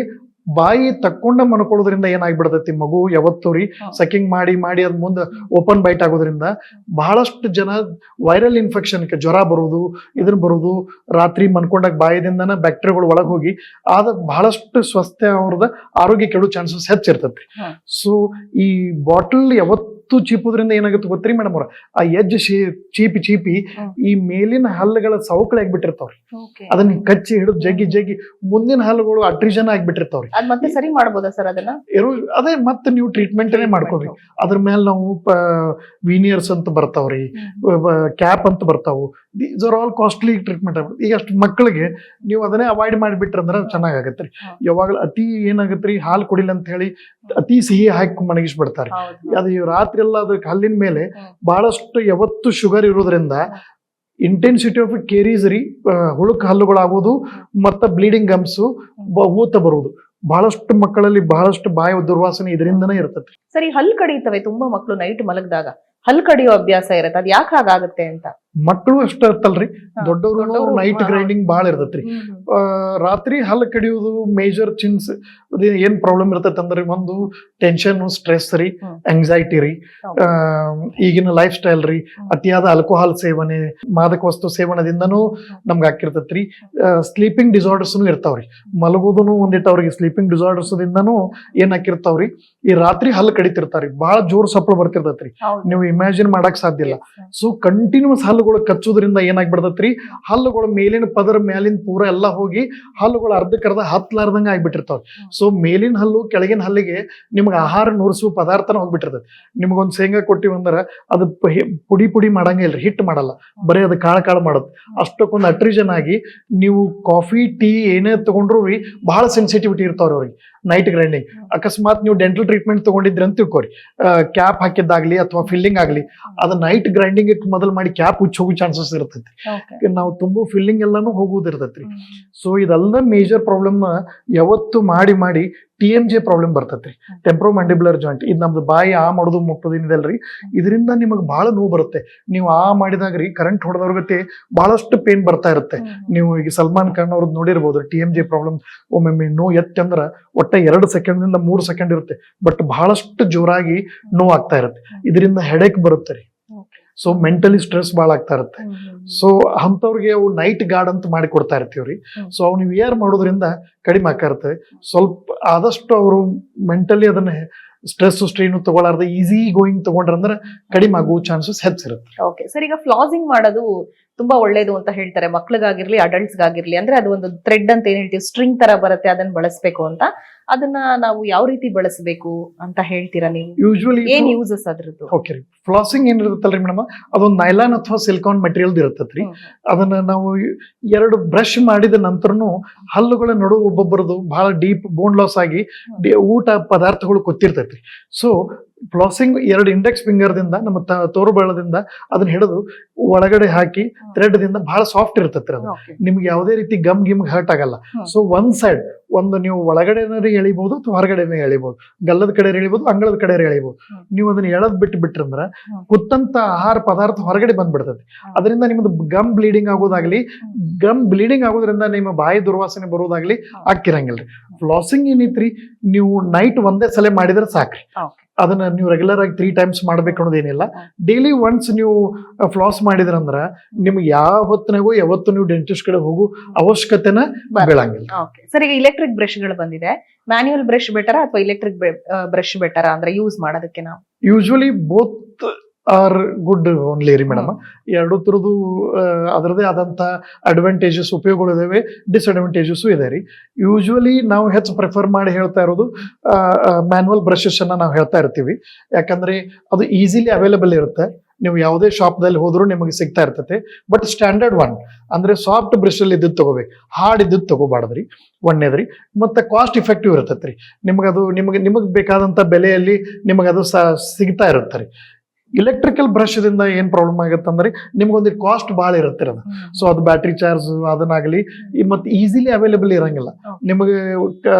ಬಾಯಿ ತಕ್ಕೊಂಡ ಮನ್ಕೊಳ್ಳೋದ್ರಿಂದ ಏನಾಗ್ಬಿಡ್ತೈತಿ, ಮಗು ಯಾವತ್ತೂ ರೀ ಸಕಿಂಗ್ ಮಾಡಿ ಮಾಡಿ ಅದ್ ಮುಂದೆ ಓಪನ್ ಬೈಟ್ ಆಗೋದ್ರಿಂದ ಬಹಳಷ್ಟು ಜನ ವೈರಲ್ ಇನ್ಫೆಕ್ಷನ್, ಜ್ವರ ಬರುವುದು, ಇದನ್ನ ಬರುವುದು, ರಾತ್ರಿ ಮನ್ಕೊಂಡಾಗ ಬಾಯದಿಂದನ ಬ್ಯಾಕ್ಟೀರಿಯಾಗಳು ಒಳಗೆ ಹೋಗಿ ಆದ ಬಹಳಷ್ಟು ಸ್ವಾಸ್ಥ್ಯ ಅವ್ರದ ಆರೋಗ್ಯ ಕೆಡೋ ಚಾನ್ಸಸ್ ಹೆಚ್ಚಿರ್ತೈತಿ. ಸೊ ಈ ಬಾಟಲ್ ಯಾವತ್ತು ಚೀಪೋದ್ರಿಂದ ಏನಾಗುತ್ತೆ ಗೊತ್ತ್ರಿ ಮೇಡಮ್ ಅವ್ರ, ಆ ಎಜ್ ಚೀಪಿ ಈ ಮೇಲಿನ ಹಲ್ಲುಗಳ ಸವಕಳಿ ಆಗ್ಬಿಟ್ಟಿರ್ತಾವ್ರಿ. ಅದನ್ನ ಕಚ್ಚಿ ಹಿಡಿದು ಜಗ್ಗಿ ಜಗ್ಗಿ ಮುಂದಿನ ಹಲ್ಲುಗಳು ಅಟ್ರಿಷನ್ ಆಗ್ಬಿಟ್ಟಿರ್ತಾವ್ರಿ. ಅದ್ ಮತ್ತೆ ಸರಿ ಮಾಡ್ಬೋದಾ ಸರ್ ಅದನ್ನ? ಅದೇ ಮತ್ತೆ ನೀವು ಟ್ರೀಟ್ಮೆಂಟ್ ಮಾಡ್ಕೋಬೇಕು. ಅದ್ರ ಮೇಲೆ ನಾವು ವೀನಿಯರ್ಸ್ ಅಂತ ಬರ್ತಾವ್ರಿ, ಕ್ಯಾಪ್ ಅಂತ ಬರ್ತಾವು. These are all costly treatment ಆಗ್ಬಿಡುತ್ತೆ. ಈಗ ಅಷ್ಟು ಮಕ್ಕಳಿಗೆ ನೀವು ಅದನ್ನೇ ಅವಾಯ್ಡ್ ಮಾಡಿಬಿಟ್ರಂದ್ರೆ ಚೆನ್ನಾಗತ್ರಿ. ಯಾವಾಗಲೂ ಅತಿ ಏನಾಗತ್ರಿ, ಹಾಲು ಕುಡಿಲ್ಲ ಅಂತ ಹೇಳಿ ಅತಿ ಸಿಹಿ ಹಾಕಿ ಮಣಗಿಸ್ಬಿಡ್ತಾರೆ. ಅದು ರಾತ್ರಿ ಎಲ್ಲ ಅದಕ್ಕೆ ಹಲ್ಲಿನ ಮೇಲೆ ಬಹಳಷ್ಟು ಯಾವತ್ತು ಶುಗರ್ ಇರೋದ್ರಿಂದ ಇಂಟೆನ್ಸಿಟಿ ಆಫ್ ಕೇರೀಸ್ ರೀ, ಹುಳುಕ್ ಹಲ್ಲುಗಳಾಗೋದು ಮತ್ತೆ ಬ್ಲೀಡಿಂಗ್ ಗಮ್ಸು, ಊತ ಬರುವುದು ಬಹಳಷ್ಟು ಮಕ್ಕಳಲ್ಲಿ ಬಹಳಷ್ಟು ಬಾಯಿ ದುರ್ವಾಸನೆ ಇದರಿಂದನೇ ಇರ್ತದೆ. ಸರಿ, ಹಲ್ಲು ಕಡಿತವೆ ತುಂಬಾ ಮಕ್ಕಳು ನೈಟ್ ಮಲಗಿದಾಗ ಹಲ್ಲು ಕಡಿಯೋ ಅಭ್ಯಾಸ ಇರುತ್ತೆ, ಅದ್ ಯಾಕೆ ಹಾಗಾಗುತ್ತೆ ಅಂತ? ಮಕ್ಕಳು ಅಷ್ಟ ಇರ್ತಲ್ರಿ, ದೊಡ್ಡವರು ನೈಟ್ ಗ್ರೈಂಡಿಂಗ್ ಬಾಳ ಇರ್ತೈತ್ರಿ. ರಾತ್ರಿ ಹಲ್ಲು ಕಡಿಯೋದು ಮೇಜರ್ ಚಿನ್ಸ್ ಏನ್ ಪ್ರಾಬ್ಲಮ್ ಇರ್ತೈತೆ ಅಂದ್ರೆ, ಒಂದು ಟೆನ್ಷನ್, ಸ್ಟ್ರೆಸ್ ರೀ, ಆಂಗ್ಸೈಟಿ ರೀ, ಈಗಿನ ಲೈಫ್ ಸ್ಟೈಲ್ ರೀ, ಅತಿಯಾದ ಆಲ್ಕೋಹಾಲ್ ಸೇವನೆ, ಮಾದಕ ವಸ್ತು ಸೇವನದಿಂದನೂ ನಮ್ಗೆ ಹಾಕಿರ್ತೈತ್ರಿ. ಸ್ಲೀಪಿಂಗ್ ಡಿಸಾರ್ಡರ್ಸ್ನು ಇರ್ತಾವ್ರಿ, ಮಲಗೋದನು ಒಂದಿಟ್ಟು ಅವ್ರಿಗೆ ಸ್ಲೀಪಿಂಗ್ ಡಿಸಾರ್ಡರ್ಸ್ ದಿಂದನೂ ಏನ್ ಹಾಕಿರ್ತಾವ್ರಿ, ಈ ರಾತ್ರಿ ಹಲ್ಲು ಕಡಿತಿರ್ತಾವ್ರಿ, ಬಹಳ ಜೋರ್ ಸಪ್ಪಳ ಬರ್ತಿರ್ತೈತ್ರಿ, ನೀವು ಇಮ್ಯಾಜಿನ್ ಮಾಡಕ್ ಸಾಧ್ಯ ಇಲ್ಲ. ಸೊ ಕಂಟಿನ್ಯೂಸ್ ಹಲ್ಲುಗಳು ಕಚ್ಚೋದ್ರಿಂದ ಏನಾಗ್ಬಿಡ್ತೈತ್ರಿ, ಹಲ್ಲುಗಳು ಮೇಲಿನ ಪದರ ಮ್ಯಾಲಿನ ಪೂರ ಎಲ್ಲ ಹೋಗಿ ಹಲ್ಲುಗಳು ಅರ್ಧಕ್ಕರ್ಧ ಹತ್ಲಾರ್ದಂಗ ಆಗ್ಬಿಟ್ಟಿರ್ತಾವ. ಸೊ ಮೇಲಿನ ಹಲ್ಲು ಕೆಳಗಿನ ಹಲ್ಲಿಗೆ ನಿಮ್ಗೆ ಆಹಾರ ನುರಿಸುವ ಪದಾರ್ಥನ ಹೋಗ್ಬಿಟ್ಟಿರ್ತೈತಿ. ನಿಮ್ಗೊಂದು ಶೇಂಗಾ ಕೊಟ್ಟಿವಂದ್ರ ಅದು ಪುಡಿ ಮಾಡಂಗಿಲ್ರಿ, ಹಿಟ್ಟು ಮಾಡಲ್ಲ, ಬರೀ ಅದು ಕಾಳು ಮಾಡೋದು. ಅಷ್ಟಕ್ಕೊಂದು ಅಟ್ರಿಷನ್ ಆಗಿ ನೀವು ಕಾಫಿ ಟೀ ಏನೇ ತಗೊಂಡ್ರು ಬಹಳ ಸೆನ್ಸಿಟಿವಿಟಿ ಇರ್ತಾವ್ರಿ ಅವ್ರಿಗೆ ನೈಟ್ ಗ್ರೈಂಡಿಂಗ್. ಅಕಸ್ಮಾತ್ ನೀವು ಡೆಂಟಲ್ ಟ್ರೀಟ್ಮೆಂಟ್ ತಗೊಂಡಿದ್ರಿ ಅಂತ ತಿಳ್ಕೊರಿ, ಕ್ಯಾಪ್ ಹಾಕಿದ್ದಾಗ್ಲಿ ಅಥವಾ ಫಿಲ್ಲಿಂಗ್ ಆಗ್ಲಿ, ಅದು ನೈಟ್ ಗ್ರೈಂಡಿಂಗ್ ಮೊದಲು ಮಾಡಿ ಕ್ಯಾಪ್ ಹುಚ್ಚಿ ಹೋಗೋ ಚಾನ್ಸಸ್ ಇರ್ತೈತಿ. ನಾವು ತುಂಬಾ ಫಿಲ್ಲಿಂಗ್ ಎಲ್ಲಾನು ಹೋಗುದಿರ್ತೈತ್ರಿ. ಸೊ ಇದೆಲ್ಲ ಮೇಜರ್ ಪ್ರಾಬ್ಲಮ್ ಯಾವತ್ತು ಮಾಡಿ TMJ ಪ್ರಾಬ್ಲಮ್ ಬರ್ತೈತ್ರಿ, ಟೆಂಪ್ರೋಮ್ಯಾಂಡಿಬ್ಯುಲರ್ ಜಾಯಿಂಟ್. ಇದು ನಮ್ದು ಬಾಯಿ ಆ ಮಾಡೋದು ಮುಟ್ಟೋದು ಏನಿದೆಲ್ರಿ, ಇದರಿಂದ ನಿಮಗೆ ಬಹಳ ನೋವು ಬರುತ್ತೆ. ನೀವು ಆ ಮಾಡಿದಾಗ್ರಿ ಕರೆಂಟ್ ಹೊಡೆದವ್ರಗತೆ ಬಹಳಷ್ಟು ಪೇನ್ ಬರ್ತಾ ಇರುತ್ತೆ. ನೀವು ಈಗ ಸಲ್ಮಾನ್ ಖಾನ್ ಅವ್ರದ್ದು ನೋಡಿರ್ಬೋದು, TMJ ಪ್ರಾಬ್ಲಮ್ ಒಮ್ಮೊಮ್ಮೆ ನೋವು ಎತ್ತಂದ್ರ ಒಟ್ಟ 2 ಸೆಕೆಂಡ್ನಿಂದ 3 ಸೆಕೆಂಡ್ ಇರುತ್ತೆ, ಬಟ್ ಬಹಳಷ್ಟು ಜೋರಾಗಿ ನೋವು ಆಗ್ತಾ ಇರುತ್ತೆ. ಇದರಿಂದ ಹೆಡೇಕ್ ಬರುತ್ತೆ ರೀ. ಸೊ ಮೆಂಟಲಿ ಸ್ಟ್ರೆಸ್ ಭಾಳ ಆಗ್ತಾ ಇರುತ್ತೆ. ಸೊ ಅಂಥವ್ರಿಗೆ ಅವು ನೈಟ್ ಗಾರ್ಡ್ ಅಂತ ಮಾಡಿ ಕೊಡ್ತಾ ಇರ್ತೀವ್ರಿ. ಸೊ ಅವು ನೀವು ವೇರ್ ಮಾಡೋದ್ರಿಂದ ಕಡಿಮೆ ಆಗ್ತಾ ಇರುತ್ತೆ. ಸ್ವಲ್ಪ ಆದಷ್ಟು ಅವರು ಮೆಂಟಲಿ ಅದನ್ನ ಸ್ಟ್ರೆಸ್ ಸ್ಟ್ರೈನು ತಗೊಳ್ಳಾರ್ದ ಈಸಿ ಗೋಯಿಂಗ್ ತಗೊಂಡ್ರಂದ್ರೆ ಕಡಿಮೆ ಆಗೋ ಚಾನ್ಸಸ್ ಹೆಚ್ಚಿರುತ್ತೆ. ಓಕೆ ಸರ್, ಈಗ ಫ್ಲಾಸಿಂಗ್ ಮಾಡೋದು ತುಂಬಾ ಒಳ್ಳೇದು ಅಂತ ಹೇಳ್ತಾರೆ, ಮಕ್ಳಿಗಾಗಿರ್ಲಿ ಅಡಲ್ಟ್ಸ್ಗಾಗಿರ್ಲಿ. ಅಂದ್ರೆ ಅದು ಒಂದು ಥ್ರೆಡ್ ಅಂತ ಏನ್ ಹೇಳ್ತೀವಿ, ಸ್ಟ್ರಿಂಗ್ ತರ ಬರುತ್ತೆ, ಅದನ್ನ ಬಳಸ್ಬೇಕು ಅಂತ. ಅದನ್ನ ನಾವು ಯಾವ ರೀತಿ ಬಳಸಬೇಕು ಅಂತ ಹೇಳ್ತೀರಾ ನೀವು? ಯೂಶುವಲಿ ಏನ್ ಯೂಸಸ್ ಅದ್ರದ್ದು? ಓಕೆ ರೀ, ಫ್ಲಾಸಿಂಗ್ ಏನಿರುತ್ತಲ್ರಿ ಮೇಡಮ್, ಅದೊಂದು ನೈಲಾನ್ ಅಥವಾ ಸಿಲಿಕಾನ್ ಮೆಟೀರಿಯಲ್ ಇರುತ್ತತ್ರಿ. ಅದನ್ನ ನಾವು 2 ಬ್ರಷ್ ಮಾಡಿದ ನಂತರನು ಹಲ್ಲುಗಳ ನಡುವೆ ಒಬ್ಬೊಬ್ಬರದು ಬಹಳ ಡೀಪ್ ಬೋನ್ ಲಾಸ್ ಆಗಿ ಊಟ ಪದಾರ್ಥಗಳು ಗೊತ್ತಿರ್ತೈತ್ರಿ. ಸೊ ಫ್ಲಾಸಿಂಗ್ 2 ಇಂಡೆಕ್ಸ್ ಫಿಂಗರ್ ದಿಂದ ನಮ್ಮ ತೋರು ಬೆಳದಿಂದ ಅದನ್ನ ಹಿಡಿದು ಒಳಗಡೆ ಹಾಕಿ ಥ್ರೆಡ್ ದಿಂದ ಬಹಳ ಸಾಫ್ಟ್ ಇರ್ತೈತ್ರಿ. ಅದು ನಿಮ್ಗೆ ಯಾವುದೇ ರೀತಿ ಗಮ್ ಹರ್ಟ್ ಆಗಲ್ಲ. ಸೊ ಒಂದ್ ಸೈಡ್ ಒಂದು ನೀವು ಒಳಗಡೆನೇ ಎಳಿಬಹುದು ಅಥವಾ ಹೊರಗಡೆನೇ ಎಳಿಬಹುದು, ಗಲ್ಲದ ಕಡೆ ಎಳಿಬಹುದು, ಅಂಗಳದ ಕಡೆ ಎಳಿಬಹುದು. ನೀವು ಅದನ್ನ ಎಳದ್ ಬಿಟ್ರಂದ್ರ ಕುತ್ತಂತ ಆಹಾರ ಪದಾರ್ಥ ಹೊರಗಡೆ ಬಂದ್ಬಿಡ್ತೈತಿ. ಅದರಿಂದ ನಿಮ್ದು ಗಮ್ ಬ್ಲೀಡಿಂಗ್ ಆಗೋದಾಗ್ಲಿ, ಗಮ್ ಬ್ಲೀಡಿಂಗ್ ಆಗೋದ್ರಿಂದ ನಿಮ್ಮ ಬಾಯಿ ದುರ್ವಾಸನೆ ಬರೋದಾಗ್ಲಿ ಆಗ್ತಿರಂಗಿಲ್ರಿ. ಫ್ಲಾಸಿಂಗ್ ಏನೈತ್ರಿ, ನೀವು ನೈಟ್ ಒಂದೇ ಸಲ ಮಾಡಿದ್ರೆ ಸಾಕ್ರಿ. ಅದನ್ನ ನೀವು ರೆಗ್ಯುಲರ್ ಆಗಿ 3 ಟೈಮ್ಸ್ ಮಾಡ್ಬೇಕು ಅನ್ನೋದೇನಿಲ್ಲ. ಡೈಲಿ ಒನ್ಸ್ ನೀವು ಫ್ಲಾಸ್ ಮಾಡಿದ್ರಂದ್ರ ನಿಮ್ಗೆ ಯಾವ ಹೊತ್ತಿನಾಗೂ ಯಾವತ್ತು ನೀವು ಡೆಂಟಿಸ್ಟ್ ಕಡೆ ಹೋಗೋ ಅವಶ್ಯಕತೆನ ಬೀಳಂಗಿಲ್ಲ. ಸರ್, ಈಗ ಇಲೆಕ್ಟ್ರಿಕ್ ಬ್ರಷ್ ಗಳು ಬಂದಿದೆ, ಮ್ಯಾನ್ಯುಯಲ್ ಬ್ರಷ್ ಬೆಟರಾ ಅಥವಾ ಇಲೆಕ್ಟ್ರಿಕ್ ಬ್ರಷ್ ಬೆಟರಾ ಅಂದ್ರೆ ಯೂಸ್ ಮಾಡೋದಕ್ಕೆ? ನಾವು usually both are good only ರೀ ಮೇಡಮ್. 2 ತರದ್ದು ಅದರದೇ ಆದಂತ ಅಡ್ವಾಂಟೇಜಸ್ ಉಪಯೋಗಗಳು ಇದಾವೆ, ಡಿಸ್ಅಡ್ವಾಂಟೇಜಸ್ ಇದೆ ರೀ. ಯೂಶುವಲಿ ನಾವು ಹೆಚ್ಚು ಪ್ರಿಫರ್ ಮಾಡಿ ಹೇಳ್ತಾ ಇರೋದು ಮ್ಯಾನ್ಯುವಲ್ ಬ್ರಷಸ್ ಅನ್ನ ನಾವು ಹೇಳ್ತಾ ಇರ್ತೀವಿ. ಯಾಕಂದ್ರೆ ಅದು ಈಸಿಲಿ ಅವೈಲೇಬಲ್ ಇರುತ್ತೆ, ನೀವು ಯಾವುದೇ ಶಾಪ್ದಲ್ಲಿ ಹೋದ್ರು ನಿಮಗೆ ಸಿಗ್ತಾ ಇರ್ತೈತೆ. ಬಟ್ ಸ್ಟ್ಯಾಂಡರ್ಡ್ ಒನ್ ಅಂದ್ರೆ ಸಾಫ್ಟ್ ಬ್ರಷ್ ಅಲ್ಲಿ ಇದ್ದದ್ದು ತಗೋಬೇಕು, ಹಾರ್ಡ್ ಇದ್ದದ್ದು ತಗೋಬಾರ್ದ್ರಿ, ಒಂದೇದ್ರಿ. ಮತ್ತೆ ಕಾಸ್ಟ್ ಇಫೆಕ್ಟಿವ್ ಇರ್ತೈತ್ರಿ. ನಿಮಗದು ನಿಮಗೆ ಬೇಕಾದಂತ ಬೆಲೆಯಲ್ಲಿ ನಿಮಗದು ಸಿಗ್ತಾ ಇರುತ್ತೆ ರೀ. ಇಲೆಕ್ಟ್ರಿಕಲ್ ಬ್ರಷ್ದಿಂದ ಏನ್ ಪ್ರಾಬ್ಲಮ್ ಆಗುತ್ತೆ ಅಂದ್ರೆ ನಿಮ್ಗೊಂದು ಕಾಸ್ಟ್ ಭಾಳ ಇರುತ್ತೆ ಅದು. ಸೊ ಅದು ಬ್ಯಾಟ್ರಿ ಚಾರ್ಜ್ ಅದನ್ನಾಗಲಿ ಮತ್ತೆ ಈಸಿಲಿ ಅವೈಲೇಬಲ್ ಇರಂಗಿಲ್ಲ ನಿಮಗೆ.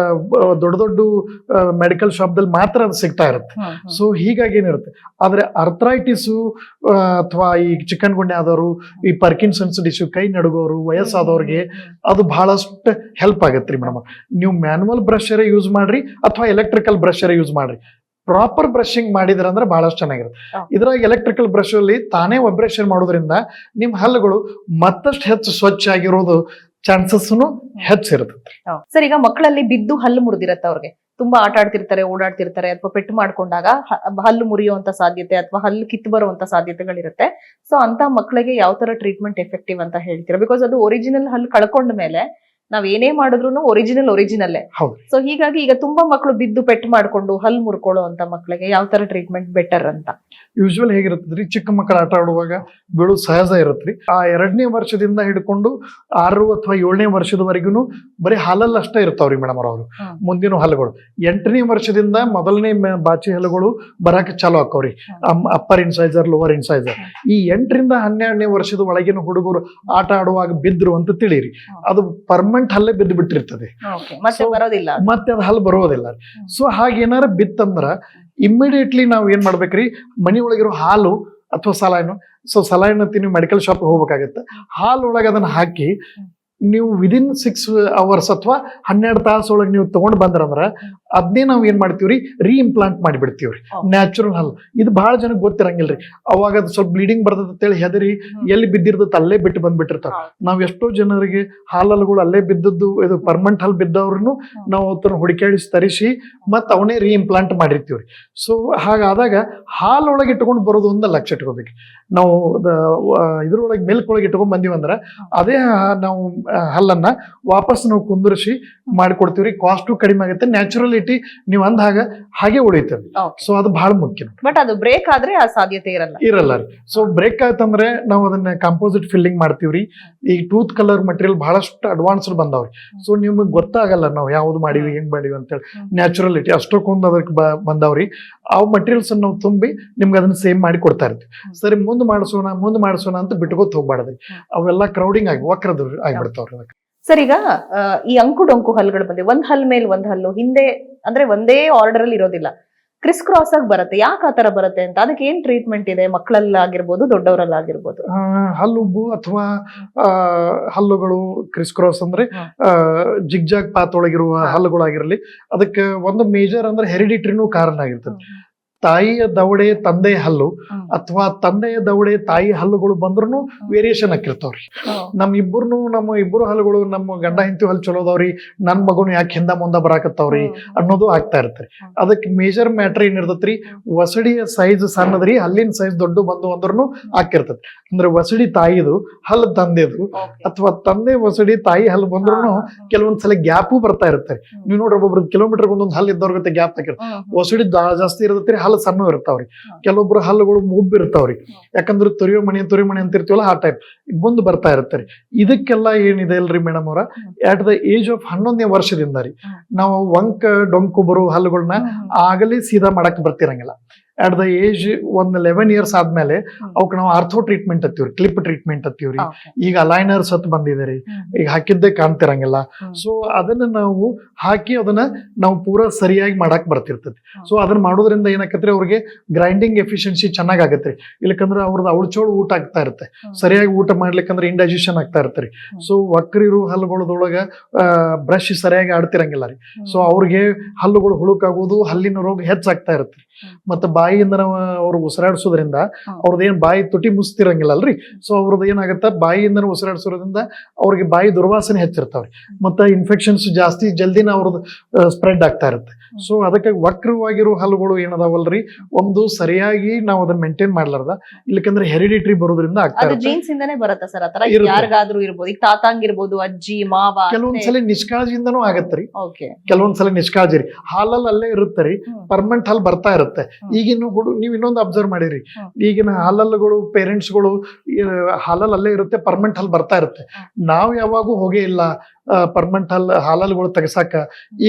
ದೊಡ್ಡ ದೊಡ್ಡ ಮೆಡಿಕಲ್ ಶಾಪ್ದಲ್ಲಿ ಮಾತ್ರ ಅದು ಸಿಗ್ತಾ ಇರುತ್ತೆ. ಸೊ ಹೀಗಾಗಿ ಏನಿರುತ್ತೆ, ಆದ್ರೆ ಅರ್ಥ್ರೈಟಿಸು ಅಥವಾ ಈ ಚಿಕನ್ ಗುಂಡೆ ಆದವರು, ಈ ಪಾರ್ಕಿನ್ಸನ್ಸ್ ಡಿಶ್ಯೂ, ಕೈ ನಡುಗೋರು, ವಯಸ್ಸಾದವ್ರಿಗೆ ಅದು ಬಹಳಷ್ಟು ಹೆಲ್ಪ್ ಆಗತ್ತೆ ರೀ ಮೇಡಮ್. ನೀವು ಮ್ಯಾನುವಲ್ ಬ್ರಷರೇ ಯೂಸ್ ಮಾಡ್ರಿ ಅಥವಾ ಎಲೆಕ್ಟ್ರಿಕಲ್ ಬ್ರಷರೇ ಯೂಸ್ ಮಾಡ್ರಿ, ಪ್ರಾಪರ್ ಬ್ರಷಿಂಗ್ ಮಾಡಿದ್ರ ಅಂದ್ರೆ ಬಹಳಷ್ಟು ಚೆನ್ನಾಗಿರುತ್ತೆ. ಇದ್ರಾಗ ಎಲೆಕ್ಟ್ರಿಕಲ್ ಬ್ರಷ್ ಅಲ್ಲಿ ತಾನೇ ವೈಬ್ರೇಷನ್ ಮಾಡೋದ್ರಿಂದ ನಿಮ್ ಹಲ್ಲುಗಳು ಮತ್ತಷ್ಟು ಹೆಚ್ಚು ಸ್ವಚ್ಛ ಆಗಿರೋದು ಚಾನ್ಸಸ್ ಹೆಚ್ಚಿರುತ್ತೆ. ಸರ್, ಈಗ ಮಕ್ಕಳಲ್ಲಿ ಬಿದ್ದು ಹಲ್ಲು ಮುರಿದಿರತ್ತೆ, ಅವ್ರಿಗೆ ತುಂಬಾ ಆಟ ಆಡ್ತಿರ್ತಾರೆ, ಓಡಾಡ್ತಿರ್ತಾರೆ, ಅಥವಾ ಪೆಟ್ಟು ಮಾಡ್ಕೊಂಡಾಗ ಹಲ್ಲು ಮುರಿಯುವಂತ ಸಾಧ್ಯತೆ ಅಥವಾ ಹಲ್ಲು ಕಿತ್ತು ಬರುವಂತ ಸಾಧ್ಯತೆಗಳಿರುತ್ತೆ. ಸೊ ಅಂತ ಮಕ್ಕಳಿಗೆ ಯಾವ ತರ ಟ್ರೀಟ್ಮೆಂಟ್ ಎಫೆಕ್ಟಿವ್ ಅಂತ ಹೇಳ್ತೀರಾ? ಬಿಕಾಸ್ ಅದು ಒರಿಜಿನಲ್ ಹಲ್ಲು ಕಳ್ಕೊಂಡ ಮೇಲೆ ನಾವ್ ಏನೇ ಮಾಡಿದ್ರು ಒರಿಜಿನಲ್ಲೇ. ಸೊ ಹೀಗಾಗಿ ಈಗ ತುಂಬಾ ಮಕ್ಕಳು ಬಿದ್ದು ಪೆಟ್ಟು ಮಾಡ್ಕೊಂಡು ಹಲ್ಲು ಮುರ್ಕೊಳ್ಳೋ ಅಂತ ಮಕ್ಕಳಿಗೆ ಯಾವ ತರ ಟ್ರೀಟ್ಮೆಂಟ್ ಬೆಟರ್ ಅಂತ? ಯೂಶುವಲ್ ಹೇಗಿರುತ್ತದ್ರಿ, ಚಿಕ್ಕ ಮಕ್ಕಳು ಆಟ ಆಡುವಾಗ ಬೀಳೋದು ಸಹಜ ಇರುತ್ತ್ರಿ. ಆ 2ನೇ ವರ್ಷದಿಂದ ಹಿಡ್ಕೊಂಡು 6 ಅಥವಾ 7ನೇ ವರ್ಷದವರೆಗೂ ಬರೀ ಹಾಲಲ್ಲಿ ಅಷ್ಟೇ ಇರ್ತಾವ್ರಿ ಮೇಡಮ್ ಅವರು ಮುಂದಿನ ಹಲ್ಲುಗಳು. 8ನೇ ವರ್ಷದಿಂದ ಮೊದಲನೇ ಬಾಚಿ ಹಲ್ಲುಗಳು ಬರಾಕ ಚಾಲು ಆಕವ್ರಿ, ಅಪ್ಪರ್ ಇನ್ಸೈಸರ್, ಲೋವರ್ ಇನ್ಸೈಸರ್. ಈ 8ರಿಂದ 12ನೇ ವರ್ಷದ ಒಳಗಿನ ಹುಡುಗರು ಆಟ ಆಡುವಾಗ ಬಿದ್ರು ಅಂತ ತಿಳಿರಿ, ಅದು ಪರ್ಮನೆಂಟ್ ಹಲ್ಲೇ ಬಿದ್ದು ಬಿಟ್ಟಿರ್ತದೆ, ಮತ್ತೆ ಅದು ಹಲ್ಲು ಬರೋದಿಲ್ಲ. ಸೊ ಹಾಗೇನಾರ ಬಿತ್ತಂದ್ರ ಇಮ್ಮಿಡಿಯೇಟ್ಲಿ ನಾವು ಏನ್ ಮಾಡ್ಬೇಕ್ರಿ, ಮನಿ ಒಳಗಿರೋ ಹಾಲು ಅಥವಾ ಸಲಾಯ್ನು, ಸೊ ಸಲಾಯ್ನ ನೀವು ಮೆಡಿಕಲ್ ಶಾಪ್ ಹೋಗ್ಬೇಕಾಗತ್ತೆ. ಹಾಲು ಒಳಗೆ ಅದನ್ನ ಹಾಕಿ ನೀವು ವಿದಿನ್ 6 hours ಅಥವಾ 12 ತಾಸು ಒಳಗೆ ನೀವು ತಗೊಂಡ್ ಬಂದ್ರಂದ್ರ ಅದನ್ನೇ ನಾವು ಏನ್ ಮಾಡ್ತೀವ್ರಿ, ರೀಇಂಪ್ಲಾಂಟ್ ಮಾಡಿಬಿಡ್ತೀವ್ರಿ, ನ್ಯಾಚುರಲ್ ಹಲ್ಲು. ಇದು ಬಹಳ ಜನಕ್ಕೆ ಗೊತ್ತಿರಂಗಿಲ್ರಿ. ಅವಾಗ ಅದು ಸ್ವಲ್ಪ ಬ್ಲೀಡಿಂಗ್ ಬರ್ತೇಳಿ ಹೆದರಿ ಎಲ್ಲಿ ಬಿದ್ದಿರ್ತದೆ ಅಲ್ಲೇ ಬಿಟ್ಟು ಬಂದ್ಬಿಟ್ಟಿರ್ತಾವ. ನಾವ್ ಎಷ್ಟೋ ಜನರಿಗೆ ಹಾಲಲ್ಗಳು ಅಲ್ಲೇ ಬಿದ್ದದ್ದು, ಇದು ಪರ್ಮನೆಂಟ್ ಹಲ್ ಬಿದ್ದವ್ರನ್ನು ನಾವು ಅವತ್ತನ್ನು ಹುಡುಕಾಡಿಸಿ ತರಿಸಿ ಮತ್ ಅವನೇ ರೀಇಂಪ್ಲಾಂಟ್ ಮಾಡಿರ್ತೀವ್ರಿ. ಸೊ ಹಾಗಾದಾಗ ಹಾಲೊಳಗೆ ಇಟ್ಕೊಂಡು ಬರೋದು ಒಂದು ಲಕ್ಷ ಇಟ್ಕೋಬೇಕು ನಾವು. ಇದ್ರೊಳಗೆ ಮಿಲ್ಕ್ ಒಳಗೆ ಇಟ್ಕೊಂಡ್ ಬಂದಿವಂದ್ರ ಅದೇ ನಾವು ಹಲ್ಲನ್ನ ವಾಪಸ್ ನಾವು ಕುಂದರ್ಸಿ ಮಾಡಿಕೊಡ್ತೀವ್ರಿ. ಕಾಸ್ಟು ಕಡಿಮೆ ಆಗುತ್ತೆ, ನ್ಯಾಚುರಲಿಟಿ ನೀವು ಅಂದಾಗ ಹಾಗೆ ಉಳಿತದೆ. ಸೊ ಅದು ಬಹಳ ಮುಖ್ಯ. ಬಟ್ ಅದು ಬ್ರೇಕ್ ಆದ್ರೆ ಆ ಸಾಧ್ಯತೆ ಇರಲ್ಲ ರೀ. ಸೊ ಬ್ರೇಕ್ ಆಯ್ತಂದ್ರೆ ನಾವು ಅದನ್ನ ಕಾಂಪೋಸಿಟ್ ಫಿಲ್ಲಿಂಗ್ ಮಾಡ್ತೀವ್ರಿ. ಈ ಟೂತ್ ಕಲರ್ ಮಟೀರಿಯಲ್ ಬಹಳಷ್ಟು ಅಡ್ವಾನ್ಸ್ಡ್ ಬಂದಾವ್ರಿ. ಸೊ ನಿಮ್ಗೆ ಗೊತ್ತಾಗಲ್ಲ ನಾವು ಯಾವ್ದು ಮಾಡಿವಿ ಹೆಂಗ್ ಮಾಡಿವಿ ಅಂತೇಳಿ. ನ್ಯಾಚುರಲಿಟಿ ಅಷ್ಟಕ್ಕೊಂದು ಅದಕ್ಕೆ ಬಂದಾವ್ರಿ. ಆ ಮಟೀರಿಯಲ್ಸ್ ನಾವು ತುಂಬಿ ನಿಮ್ಗೆ ಅದನ್ನ ಸೇಮ್ ಮಾಡಿ ಕೊಡ್ತಾ ಇರ್ತೀವಿ. ಸರಿ ಮುಂದೆ ಮಾಡಿಸೋಣ ಅಂತ ಬಿಟ್ಕೋತ ಹೋಗ್ಬಾರ್ದ್ರಿ. ಅವೆಲ್ಲ ಕ್ರೌಡಿಂಗ್ ಆಗಿ ವಕ್ರದ್ ಆಗ್ಬಿಡ್ತಾವ್ರಿ. ಅದಕ್ಕೆ ಸರ್, ಈಗ ಈ ಅಂಕು ಡೊಂಕು ಹಲ್ಲುಗಳು ಬಂದಿವೆ, ಒಂದ್ ಹಲ್ ಮೇಲೆ ಒಂದ್ ಹಲ್ಲು ಹಿಂದೆ ಅಂದ್ರೆ ಒಂದೇ ಆರ್ಡರ್ ಅಲ್ಲಿ ಇರೋದಿಲ್ಲ, ಕ್ರಿಸ್ ಕ್ರಾಸ್ ಆಗಿ ಬರುತ್ತೆ. ಯಾಕೆ ಆತರ ಬರುತ್ತೆ ಅಂತ, ಅದಕ್ಕೆ ಏನ್ ಟ್ರೀಟ್ಮೆಂಟ್ ಇದೆ? ಮಕ್ಕಳಲ್ಲಾಗಿರ್ಬೋದು, ದೊಡ್ಡವರಲ್ಲಾಗಿರ್ಬೋದು. ಹಲ್ಲುಬ್ಬು ಅಥವಾ ಹಲ್ಲುಗಳು ಕ್ರಿಸ್ ಕ್ರಾಸ್ ಅಂದ್ರೆ ಜಿಗ್ಜಾಗ್ ಪಾತ್ ಒಳಗಿರುವ ಹಲ್ಲುಗಳಾಗಿರ್ಲಿ, ಅದಕ್ಕೆ ಒಂದು ಮೇಜರ್ ಅಂದ್ರೆ ಹೆರಿಡಿಟ್ರಿನೂ ಕಾರಣ ಆಗಿರ್ತದೆ. ತಾಯಿಯ ದವಡೆ ತಂದೆಯ ಹಲ್ಲು ಅಥವಾ ತಂದೆಯ ದವಡೆ ತಾಯಿ ಹಲ್ಲುಗಳು ಬಂದ್ರು ವೇರಿಯೇಷನ್ ಹಾಕಿರ್ತಾವ್ರಿ. ನಮ್ಮ ಇಬ್ಬರು ಹಲ್ಲುಗಳು, ನಮ್ಮ ಗಂಡ ಹೆಂಡತಿ ಹಲ್ಲು ಚಲೋದವ್ರಿ, ನನ್ ಮಗನು ಯಾಕೆ ಹಿಂದ ಮುಂದ ಬರಾಕತ್ತಾವ್ರಿ ಅನ್ನೋದು ಆಗ್ತಾ ಇರ್ತಾರೆ. ಅದಕ್ಕೆ ಮೇಜರ್ ಮ್ಯಾಟ್ರ್ ಏನಿರ್ತೈತ್ರಿ, ವಸಡಿಯ ಸೈಜ್ ಸಣ್ಣದ್ರಿ, ಹಲ್ಲಿನ ಸೈಜ್ ದೊಡ್ಡ ಬಂದು ಅಂದ್ರೂ ಹಾಕಿರ್ತೈತಿ. ಅಂದ್ರೆ ವಸಡಿ ತಾಯಿದು ಹಲ್ಲು ತಂದೆದು, ಅಥವಾ ತಂದೆ ವಸಡಿ ತಾಯಿ ಹಲ್ಲು ಬಂದ್ರು ಕೆಲವೊಂದ್ಸಲ ಗ್ಯಾಪು ಬರ್ತಾ ಇರ್ತಾರೆ. ನೀವು ನೋಡ್ರಿ, ಒಬ್ಬೊಬ್ರು ಕಿಲೋಮೀಟರ್ ಒಂದೊಂದು ಹಲ್ಲು ಇದ್ದವ್ರ ಗ್ಯಾಪ್ ಹಾಕಿರ್ತಾರೆ. ವಸಡಿ ಜಾಸ್ತಿ ಇರ್ತೈತ್ರಿ, ಹಲ್ಲು ಸಣ್ಣ ಇರ್ತಾವ್ರಿ. ಕೆಲವೊಬ್ರು ಹಲ್ಲುಗಳು ಮುಬ್ಬ ಇರ್ತಾವ್ರಿ, ಯಾಕಂದ್ರೆ ತುರಿಯೋ ಮಣಿ ಅಂತಿರ್ತೀವಲ್ಲ ಆ ಟೈಪ್ ಬಂದು ಬರ್ತಾ ಇರ್ತಾರೆ. ಇದಕ್ಕೆಲ್ಲ ಏನಿದೆ ಅಲ್ರಿ ಮೇಡಮ್ ಅವರ, ಅಟ್ ದ ಏಜ್ ಆಫ್ 11ನೇ ವರ್ಷದಿಂದ ರೀ ನಾವು ಡೊಂಕು ಬರೋ ಹಲ್ಲುಗಳನ್ನ ಆಗಲೇ ಸೀದಾ ಮಾಡಕ್ ಬರ್ತಿರಂಗಿಲ್ಲ. ಅಟ್ ದ ಏಜ್ 11 years ಆದ್ಮೇಲೆ ಅವಕ್ಕೆ ನಾವು ಆರ್ಥೋ ಟ್ರೀಟ್ಮೆಂಟ್ ಹತ್ತೀವ್ರಿ, ಕ್ಲಿಪ್ ಟ್ರೀಟ್ಮೆಂಟ್ ಹತ್ತೀವ್ರಿ. ಈಗ ಅಲೈನರ್ಸ್ ಹತ್ ಬಂದಿದೆ ರೀ, ಈಗ ಹಾಕಿದ್ದೇ ಕಾಣ್ತಿರಂಗಿಲ್ಲ. ಸೊ ಅದನ್ನ ನಾವು ಹಾಕಿ ಅದನ್ನ ನಾವು ಪೂರಾ ಸರಿಯಾಗಿ ಮಾಡಕ್ ಬರ್ತಿರ್ತದೆ. ಸೊ ಅದನ್ನ ಮಾಡೋದ್ರಿಂದ ಏನಾಕತ್ರಿ, ಅವ್ರಿಗೆ ಗ್ರೈಂಡಿಂಗ್ ಎಫಿಷಿಯನ್ಸಿ ಚೆನ್ನಾಗ್ ಆಗತ್ರಿ. ಇಲ್ಲಕಂದ್ರೆ ಅವ್ರದ್ದು ಅವಳಚೋಳು ಊಟ ಆಗ್ತಾ ಇರುತ್ತೆ, ಸರಿಯಾಗಿ ಊಟ ಮಾಡ್ಲಿಕ್ಕಂದ್ರೆ ಇಂಡೈಜೆಷನ್ ಆಗ್ತಾ ಇರ್ತಾರೆ. ಸೊ ವಕ್ರಿರು ಹಲ್ಲುಗಳದೊಳಗ ಬ್ರಷ್ ಸರಿಯಾಗಿ ಆಡ್ತಿರಂಗಿಲ್ಲ ರೀ. ಸೊ ಅವ್ರಿಗೆ ಹಲ್ಲುಗಳು ಹುಳುಕಾಗೋದು, ಹಲ್ಲಿನ ರೋಗ ಹೆಚ್ಚಾಗ್ತಾ ಇರುತ್ತೆ. ಮತ್ತೆ ಬಾಯಿಯಿಂದ ನಾವು ಅವ್ರು ಉಸಿರಾಡಿಸೋದ್ರಿಂದ ಅವ್ರದ್ದೇನ್ ಬಾಯಿ ತುಟಿ ಮುಸ್ತಿರಂಗಿಲ್ಲ ಅಲ್ರಿ. ಸೊ ಅವ್ರದ್ದು ಏನಾಗತ್ತ, ಬಾಯಿಯಿಂದ ಉಸಿರಾಡಿಸೋದ್ರಿಂದ ಅವ್ರಿಗೆ ಬಾಯಿ ದುರ್ವಾಸನೆ ಹೆಚ್ಚಿರ್ತಾವ್ರಿ. ಮತ್ತೆ ಇನ್ಫೆಕ್ಷನ್ಸ್ ಜಾಸ್ತಿ ಜಲ್ದಿನ ಅವ್ರದ್ದು ಸ್ಪ್ರೆಡ್ ಆಗ್ತಾ ಇರುತ್ತೆ. ಸೊ ಅದಕ್ಕೆ ವಕ್ರವಾಗಿರೋ ಹಲ್ಲುಗಳು ಏನದಾವಲ್ರಿ, ಒಂದು ಸರಿಯಾಗಿ ನಾವು ಅದನ್ನ ಮೇಂಟೈನ್ ಮಾಡ್ಲಾರ್ದ, ಇಲ್ಲಕಂದ್ರೆ ಹೆರಿಡಿಟ್ರಿ ಬರೋದ್ರಿಂದ ಆಗ್ತಾ ಇರುತ್ತೆ. ಜೀನ್ಸ್ ಇಂದಾನೆ ಬರುತ್ತೆ ಸರ್ ಆತರ, ಯಾರಿಗಾದ್ರೂ ಇರ್ಬೋದು, ಈಗ ತಾತಂಗಿರ್ಬೋದು, ಅಜ್ಜಿ ಮಾವ. ಕೆಲವೊಂದ್ಸಲ ನಿಷ್ಕಾಳಜಿಯಿಂದನೂ ಆಗತ್ತರಿ, ಕೆಲವೊಂದ್ಸಲ ನಿಷ್ಕಾಳಜಿ ರೀ. ಹಾಲಲ್ಲಿ ಅಲ್ಲೇ ಇರುತ್ತರಿ, ಪರ್ಮನೆಂಟ್ ಹಲ್ ಬರ್ತಾ ಇರುತ್ತೆ. ಈಗಿನ ಈಗಿನ ನೀವು ಇನ್ನೊಂದು ಅಬ್ಸರ್ವ್ ಮಾಡಿರಿ, ಹ್ಮ್. ಈಗಿನ ಹಾಲಲ್ಗಳು ಪೇರೆಂಟ್ಸ್ಗಳು ಹಾಲಲ್ ಅಲ್ಲೇ ಇರುತ್ತೆ, ಪರ್ಮನೆಂಟ್ ಹಾಲ್ ಬರ್ತಾ ಇರುತ್ತೆ. ನಾವು ಯಾವಾಗೂ ಹೋಗೇ ಇಲ್ಲ ಪರ್ಮನೆಂಟ್ ಹಾಲಲ್ಗಳು ತೆಗಸಾಕ.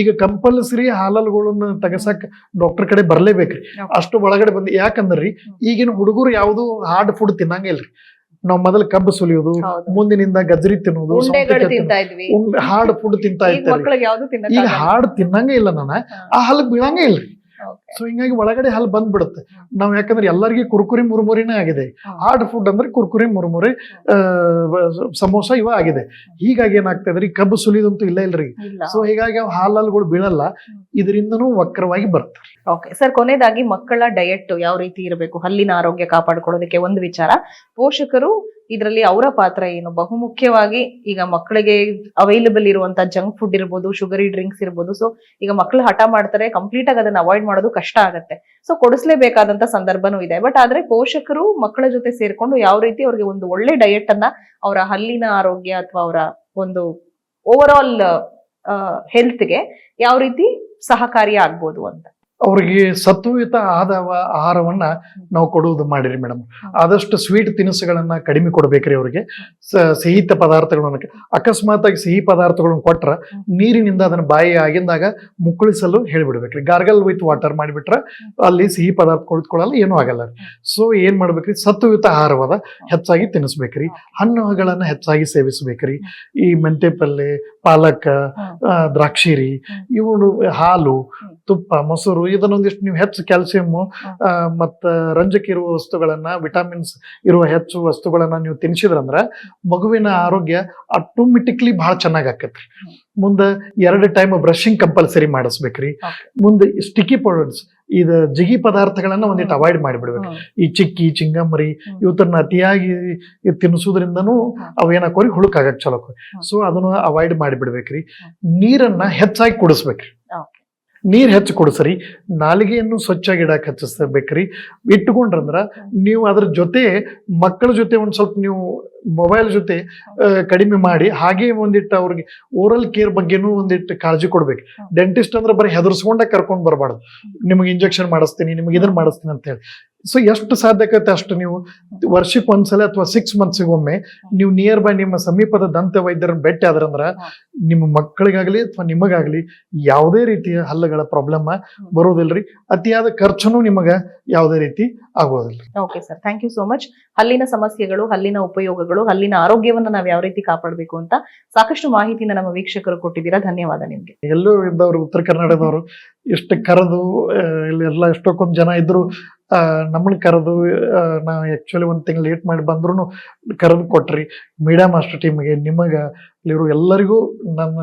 ಈಗ ಕಂಪಲ್ಸರಿ ಹಾಲಲ್ಗಳನ್ನ ತೆಗಸಾಕ ಡಾಕ್ಟರ್ ಕಡೆ ಬರ್ಲೇಬೇಕ್ರಿ. Okay. ಅಷ್ಟು ಒಳಗಡೆ ಬಂದು, ಯಾಕಂದ್ರಿ ಈಗಿನ ಹುಡುಗರು ಯಾವ್ದು ಹಾರ್ಡ್ ಫುಡ್ ತಿನ್ನಂಗ ಇಲ್ರಿ. ನಾವ್ ಮೊದಲು ಕಬ್ಬು ಸುಲಿಯೋದು, ಹೌದು. ಮುಂದಿನಿಂದ ಗಜ್ರಿ ತಿನ್ನೋದು, ಉಂಡೆಗಳು ತಿಂತಾ ಇದ್ವಿ, ಹಾರ್ಡ್ ಫುಡ್ ತಿಂತಾ ಈಗ ಇರ್ತಾರೆ. ಮಕ್ಕಳಿಗೆ ಯಾವ್ದು ಈಗ ತಿನ್ನಕ್ಕಾಗಲ್ಲ. ಹಾರ್ಡ್ ತಿನ್ನಂಗ ಇಲ್ಲ, ಆ ಹಲ್ಲು ಬೀಳಂಗ ಇಲ್ರಿ. Okay. ಸೊ ಹಿಂಗಾಗಿ ಒಳಗಡೆ ಹಲ್ ಬಂದ್ಬಿಡುತ್ತೆ. ನಾವ್ ಯಾಕಂದ್ರೆ ಎಲ್ಲರಿಗೂ ಕುರ್ಕುರಿ ಮುರುಮುರಿನೇ ಆಗಿದೆ. ಹಾರ್ಡ್ ಫುಡ್ ಅಂದ್ರೆ ಕುರ್ಕುರಿ ಮುರುಮುರಿ, ಸಮೋಸ ಇವ ಆಗಿದೆ. ಹೀಗಾಗಿ ಏನಾಗ್ತಾ ಇದ್ರಿ, ಕಬ್ಬು ಸುಲಿದಂತೂ ಇಲ್ಲ ಇಲ್ರಿ. ಇಲ್ಲ. ಸೊ ಹೀಗಾಗಿ ಅವು ಹಾಲಲ್ಗಳು ಬೀಳಲ್ಲ, ಇದರಿಂದನೂ ವಕ್ರವಾಗಿ ಬರ್ತಾರೆ. ಓಕೆ ಸರ್, ಕೊನೆಯದಾಗಿ ಮಕ್ಕಳ ಡಯಟ್ ಯಾವ ರೀತಿ ಇರಬೇಕು, ಹಲ್ಲಿನ ಆರೋಗ್ಯ ಕಾಪಾಡ್ಕೊಳ್ಳೋದಕ್ಕೆ ಒಂದು ವಿಚಾರ, ಪೋಷಕರು ಇದರಲ್ಲಿ ಅವರ ಪಾತ್ರ ಏನು? ಬಹುಮುಖ್ಯವಾಗಿ ಈಗ ಮಕ್ಕಳಿಗೆ ಅವೈಲಬಲ್ ಇರುವಂತ ಜಂಕ್ ಫುಡ್ ಇರ್ಬೋದು, ಶುಗರಿ ಡ್ರಿಂಕ್ಸ್ ಇರ್ಬೋದು. ಸೊ ಈಗ ಮಕ್ಕಳು ಹಠ ಮಾಡ್ತಾರೆ, ಕಂಪ್ಲೀಟ್ ಆಗಿ ಅದನ್ನ ಅವಾಯ್ಡ್ ಮಾಡೋದು ಕಷ್ಟ ಆಗತ್ತೆ. ಸೊ ಕೊಡಿಸ್ಲೇಬೇಕಾದಂತ ಸಂದರ್ಭನೂ ಇದೆ. ಬಟ್ ಆದ್ರೆ ಪೋಷಕರು ಮಕ್ಕಳ ಜೊತೆ ಸೇರ್ಕೊಂಡು ಯಾವ ರೀತಿ ಅವ್ರಿಗೆ ಒಂದು ಒಳ್ಳೆ ಡಯಟ್ ಅನ್ನ ಅವರ ಹಲ್ಲಿನ ಆರೋಗ್ಯ ಅಥವಾ ಅವರ ಒಂದು ಓವರ್ ಆಲ್ ಹೆಲ್ತ್ಗೆ ಯಾವ ರೀತಿ ಸಹಕಾರಿ ಆಗ್ಬೋದು ಅಂತ. ಅವ್ರಿಗೆ ಸತ್ವಯುತ ಆಹಾರವನ್ನ ನಾವು ಕೊಡುವುದು ಮಾಡಿರಿ ಮೇಡಮ್. ಆದಷ್ಟು ಸ್ವೀಟ್ ತಿನಿಸುಗಳನ್ನ ಕಡಿಮೆ ಕೊಡ್ಬೇಕ್ರಿ ಅವ್ರಿಗೆ. ಸಿಹಿ ಪದಾರ್ಥಗಳನ್ನ, ಅಕಸ್ಮಾತ್ ಆಗಿ ಸಿಹಿ ಪದಾರ್ಥಗಳನ್ನ ಕೊಟ್ರ ನೀರಿನಿಂದ ಅದನ್ನ ಬಾಯಿ ಆಗಿಂದಾಗ ಮುಕ್ಕಳಿಸಲು ಹೇಳ್ಬಿಡ್ಬೇಕ್ರಿ. ಗಾರ್ಗಲ್ ವಿತ್ ವಾಟರ್ ಮಾಡಿಬಿಟ್ರ ಅಲ್ಲಿ ಸಿಹಿ ಪದಾರ್ಥ ಕುಳಿತುಕೊಳ್ಳಲ್ಲ, ಏನೂ ಆಗಲ್ಲ. ಸೊ ಏನ್ ಮಾಡ್ಬೇಕ್ರಿ, ಸತ್ವಯುತ ಆಹಾರವಾದ ಹೆಚ್ಚಾಗಿ ತಿನ್ನಿಸ್ಬೇಕ್ರಿ. ಹಣ್ಣುಗಳನ್ನ ಹೆಚ್ಚಾಗಿ ಸೇವಿಸ್ಬೇಕ್ರಿ. ಈ ಮೆಂತೆ ಪಲ್ಲೆ, ಪಾಲಕ್, ದ್ರಾಕ್ಷಿರಿ, ಇವು ಹಾಲು, ತುಪ್ಪ, ಮೊಸರು, ಇದನ್ನೊಂದಿಷ್ಟು ನೀವು ಹೆಚ್ಚು ಕ್ಯಾಲ್ಸಿಯಂ ಮತ್ತ ರಂಜಕ ಇರುವ ವಸ್ತುಗಳನ್ನ, ವಿಟಮಿನ್ಸ್ ಇರುವ ಹೆಚ್ಚು ವಸ್ತುಗಳನ್ನ ನೀವು ತಿನ್ಸಿದ್ರಂದ್ರ ಮಗುವಿನ ಆರೋಗ್ಯ ಆಟೋಮೆಟಿಕ್ಲಿ ಬಹಳ ಚೆನ್ನಾಗ್ ಆಕತ್ರಿ. ಮುಂದೆ 2 ಟೈಮ್ ಬ್ರಷಿಂಗ್ ಕಂಪಲ್ಸರಿ ಮಾಡಿಸ್ಬೇಕ್ರಿ. ಮುಂದೆ ಸ್ಟಿಕಿ ಪೌಡರ್ಸ್, ಇದು ಜಿಗಿ ಪದಾರ್ಥಗಳನ್ನ ಒಂದಿಟ್ಟು ಅವಾಯ್ಡ್ ಮಾಡಿಬಿಡ್ಬೇಕು. ಈ ಚಿಕ್ಕಿ, ಚಿಂಗಮರಿ ಇವತ್ತನ್ನ ಅತಿಯಾಗಿ ತಿನ್ನಿಸೋದ್ರಿಂದನೂ ಅವೇನಾಕೋರಿ ಹುಳುಕಾಗಕ್ ಚಲೋ. ಸೊ ಅದನ್ನು ಅವಾಯ್ಡ್ ಮಾಡಿಬಿಡ್ಬೇಕ್ರಿ. ನೀರನ್ನ ಹೆಚ್ಚಾಗಿ ಕುಡಿಸ್ಬೇಕ್ರಿ. ನೀರ್ ಹೆಚ್ಚು ಕುಡಿಸ್ರಿ. ನಾಲಿಗೆಯನ್ನು ಸ್ವಚ್ಛಾಗಿ ಇಡಕ್ ಹಚ್ಚಿಸ್ಬೇಕ್ರಿ. ಇಟ್ಕೊಂಡ್ರಂದ್ರ ನೀವು ಅದ್ರ ಜೊತೆ ಮಕ್ಕಳ ಜೊತೆ ಒಂದ್ ಸ್ವಲ್ಪ ನೀವು ಮೊಬೈಲ್ ಜೊತೆ ಕಡಿಮೆ ಮಾಡಿ, ಹಾಗೆ ಒಂದಿಟ್ಟು ಅವ್ರಿಗೆ ಓರಲ್ ಕೇರ್ ಬಗ್ಗೆನೂ ಒಂದಿಟ್ಟು ಕಾಳಜಿ ಕೊಡ್ಬೇಕು. ಡೆಂಟಿಸ್ಟ್ ಅಂದ್ರೆ ಬರೀ ಹೆದರ್ಸ್ಕೊಂಡ ಕರ್ಕೊಂಡ್ ಬರಬಾರ್ದು. ನಿಮ್ಗೆ ಇಂಜೆಕ್ಷನ್ ಮಾಡಿಸ್ತೀನಿ, ನಿಮ್ಗೆ ಇದನ್ನ ಮಾಡಿಸ್ತೀನಿ ಅಂತ ಹೇಳಿ. ಸೊ ಎಷ್ಟು ಸಾಧ್ಯ ಆಗತ್ತೆ ಅಷ್ಟು ನೀವು ವರ್ಷಕ್ಕೆ ಒಂದ್ಸಲ ಅಥವಾ 6 ಮಂತ್ಸಿಗೆ ಒಮ್ಮೆ ನೀವು ನಿಯರ್ ಬೈ ನಿಮ್ಮ ಸಮೀಪದ ದಂತ ವೈದ್ಯರನ್ನ ಭೇಟಿ ಆದ್ರಂದ್ರ ನಿಮ್ಮ ಮಕ್ಕಳಿಗಾಗ್ಲಿ ಅಥವಾ ನಿಮಗಾಗ್ಲಿ ಯಾವುದೇ ರೀತಿಯ ಹಲ್ಲುಗಳ ಪ್ರಾಬ್ಲಮ್ ಬರೋದಿಲ್ರಿ. ಅತಿಯಾದ ಖರ್ಚುನು ನಿಮಗ ಯಾವುದೇ ರೀತಿ ಆಗೋದಿಲ್ಲ. Okay sir, thank you so much. ಹಲ್ಲಿನ ಸಮಸ್ಯೆಗಳು, ಹಲ್ಲಿನ ಉಪಯೋಗಗಳು, ಹಲ್ಲಿನ ಆರೋಗ್ಯವನ್ನ ನಾವ್ ಯಾವ ರೀತಿ ಕಾಪಾಡಬೇಕು ಅಂತ ಸಾಕಷ್ಟು ಮಾಹಿತಿನ ನಮ್ಮ ವೀಕ್ಷಕರು ಕೊಟ್ಟಿದ್ದೀರಾ. ಧನ್ಯವಾದ ನಿಮ್ಗೆ. ಎಲ್ಲೂ ಇದ್ದವ್ರು, ಉತ್ತರ ಕರ್ನಾಟಕದವರು ಎಷ್ಟು ಕರೆದು, ಇಲ್ಲೆಲ್ಲ ಎಷ್ಟೊಂದು ಜನ ಇದ್ರು ನಮ್ಮನ್ನ ಕರೆದು, ನಾವು ಆಕ್ಚುಲಿ 1 ತಿಂಗಳು ಲೇಟ್ ಮಾಡಿ ಬಂದ್ರು ಕರೆದು ಕೊಟ್ರಿ. ಮೀಡಿಯಾ ಮಾಸ್ಟರ್ ಟೀಮ್ಗೆ, ನಿಮಗ ಇಲ್ಲಿರೋ ಎಲ್ಲರಿಗೂ ನನ್ನ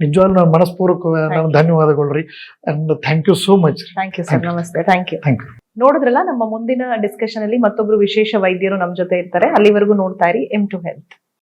ನಿಜವಾಗ್ಲೂ ನನ್ನ ಮನಸ್ಪೂರ್ವಕ ನಾನು ಧನ್ಯವಾದಗಳ್ರಿ. And thank you so much. Thank you sir, ನಮಸ್ತೆ. Thank you. ನೋಡಿದ್ರಲ್ಲ, ನಮ್ಮ ಮುಂದಿನ ಡಿಸ್ಕಷನ್ ಅಲ್ಲಿ ಮತ್ತೊಬ್ರು ವಿಶೇಷ ವೈದ್ಯರು ನಮ್ ಜೊತೆ ಇರ್ತಾರೆ. ಅಲ್ಲಿವರೆಗೂ ನೋಡ್ತಾ ಇರಿ M2 Health.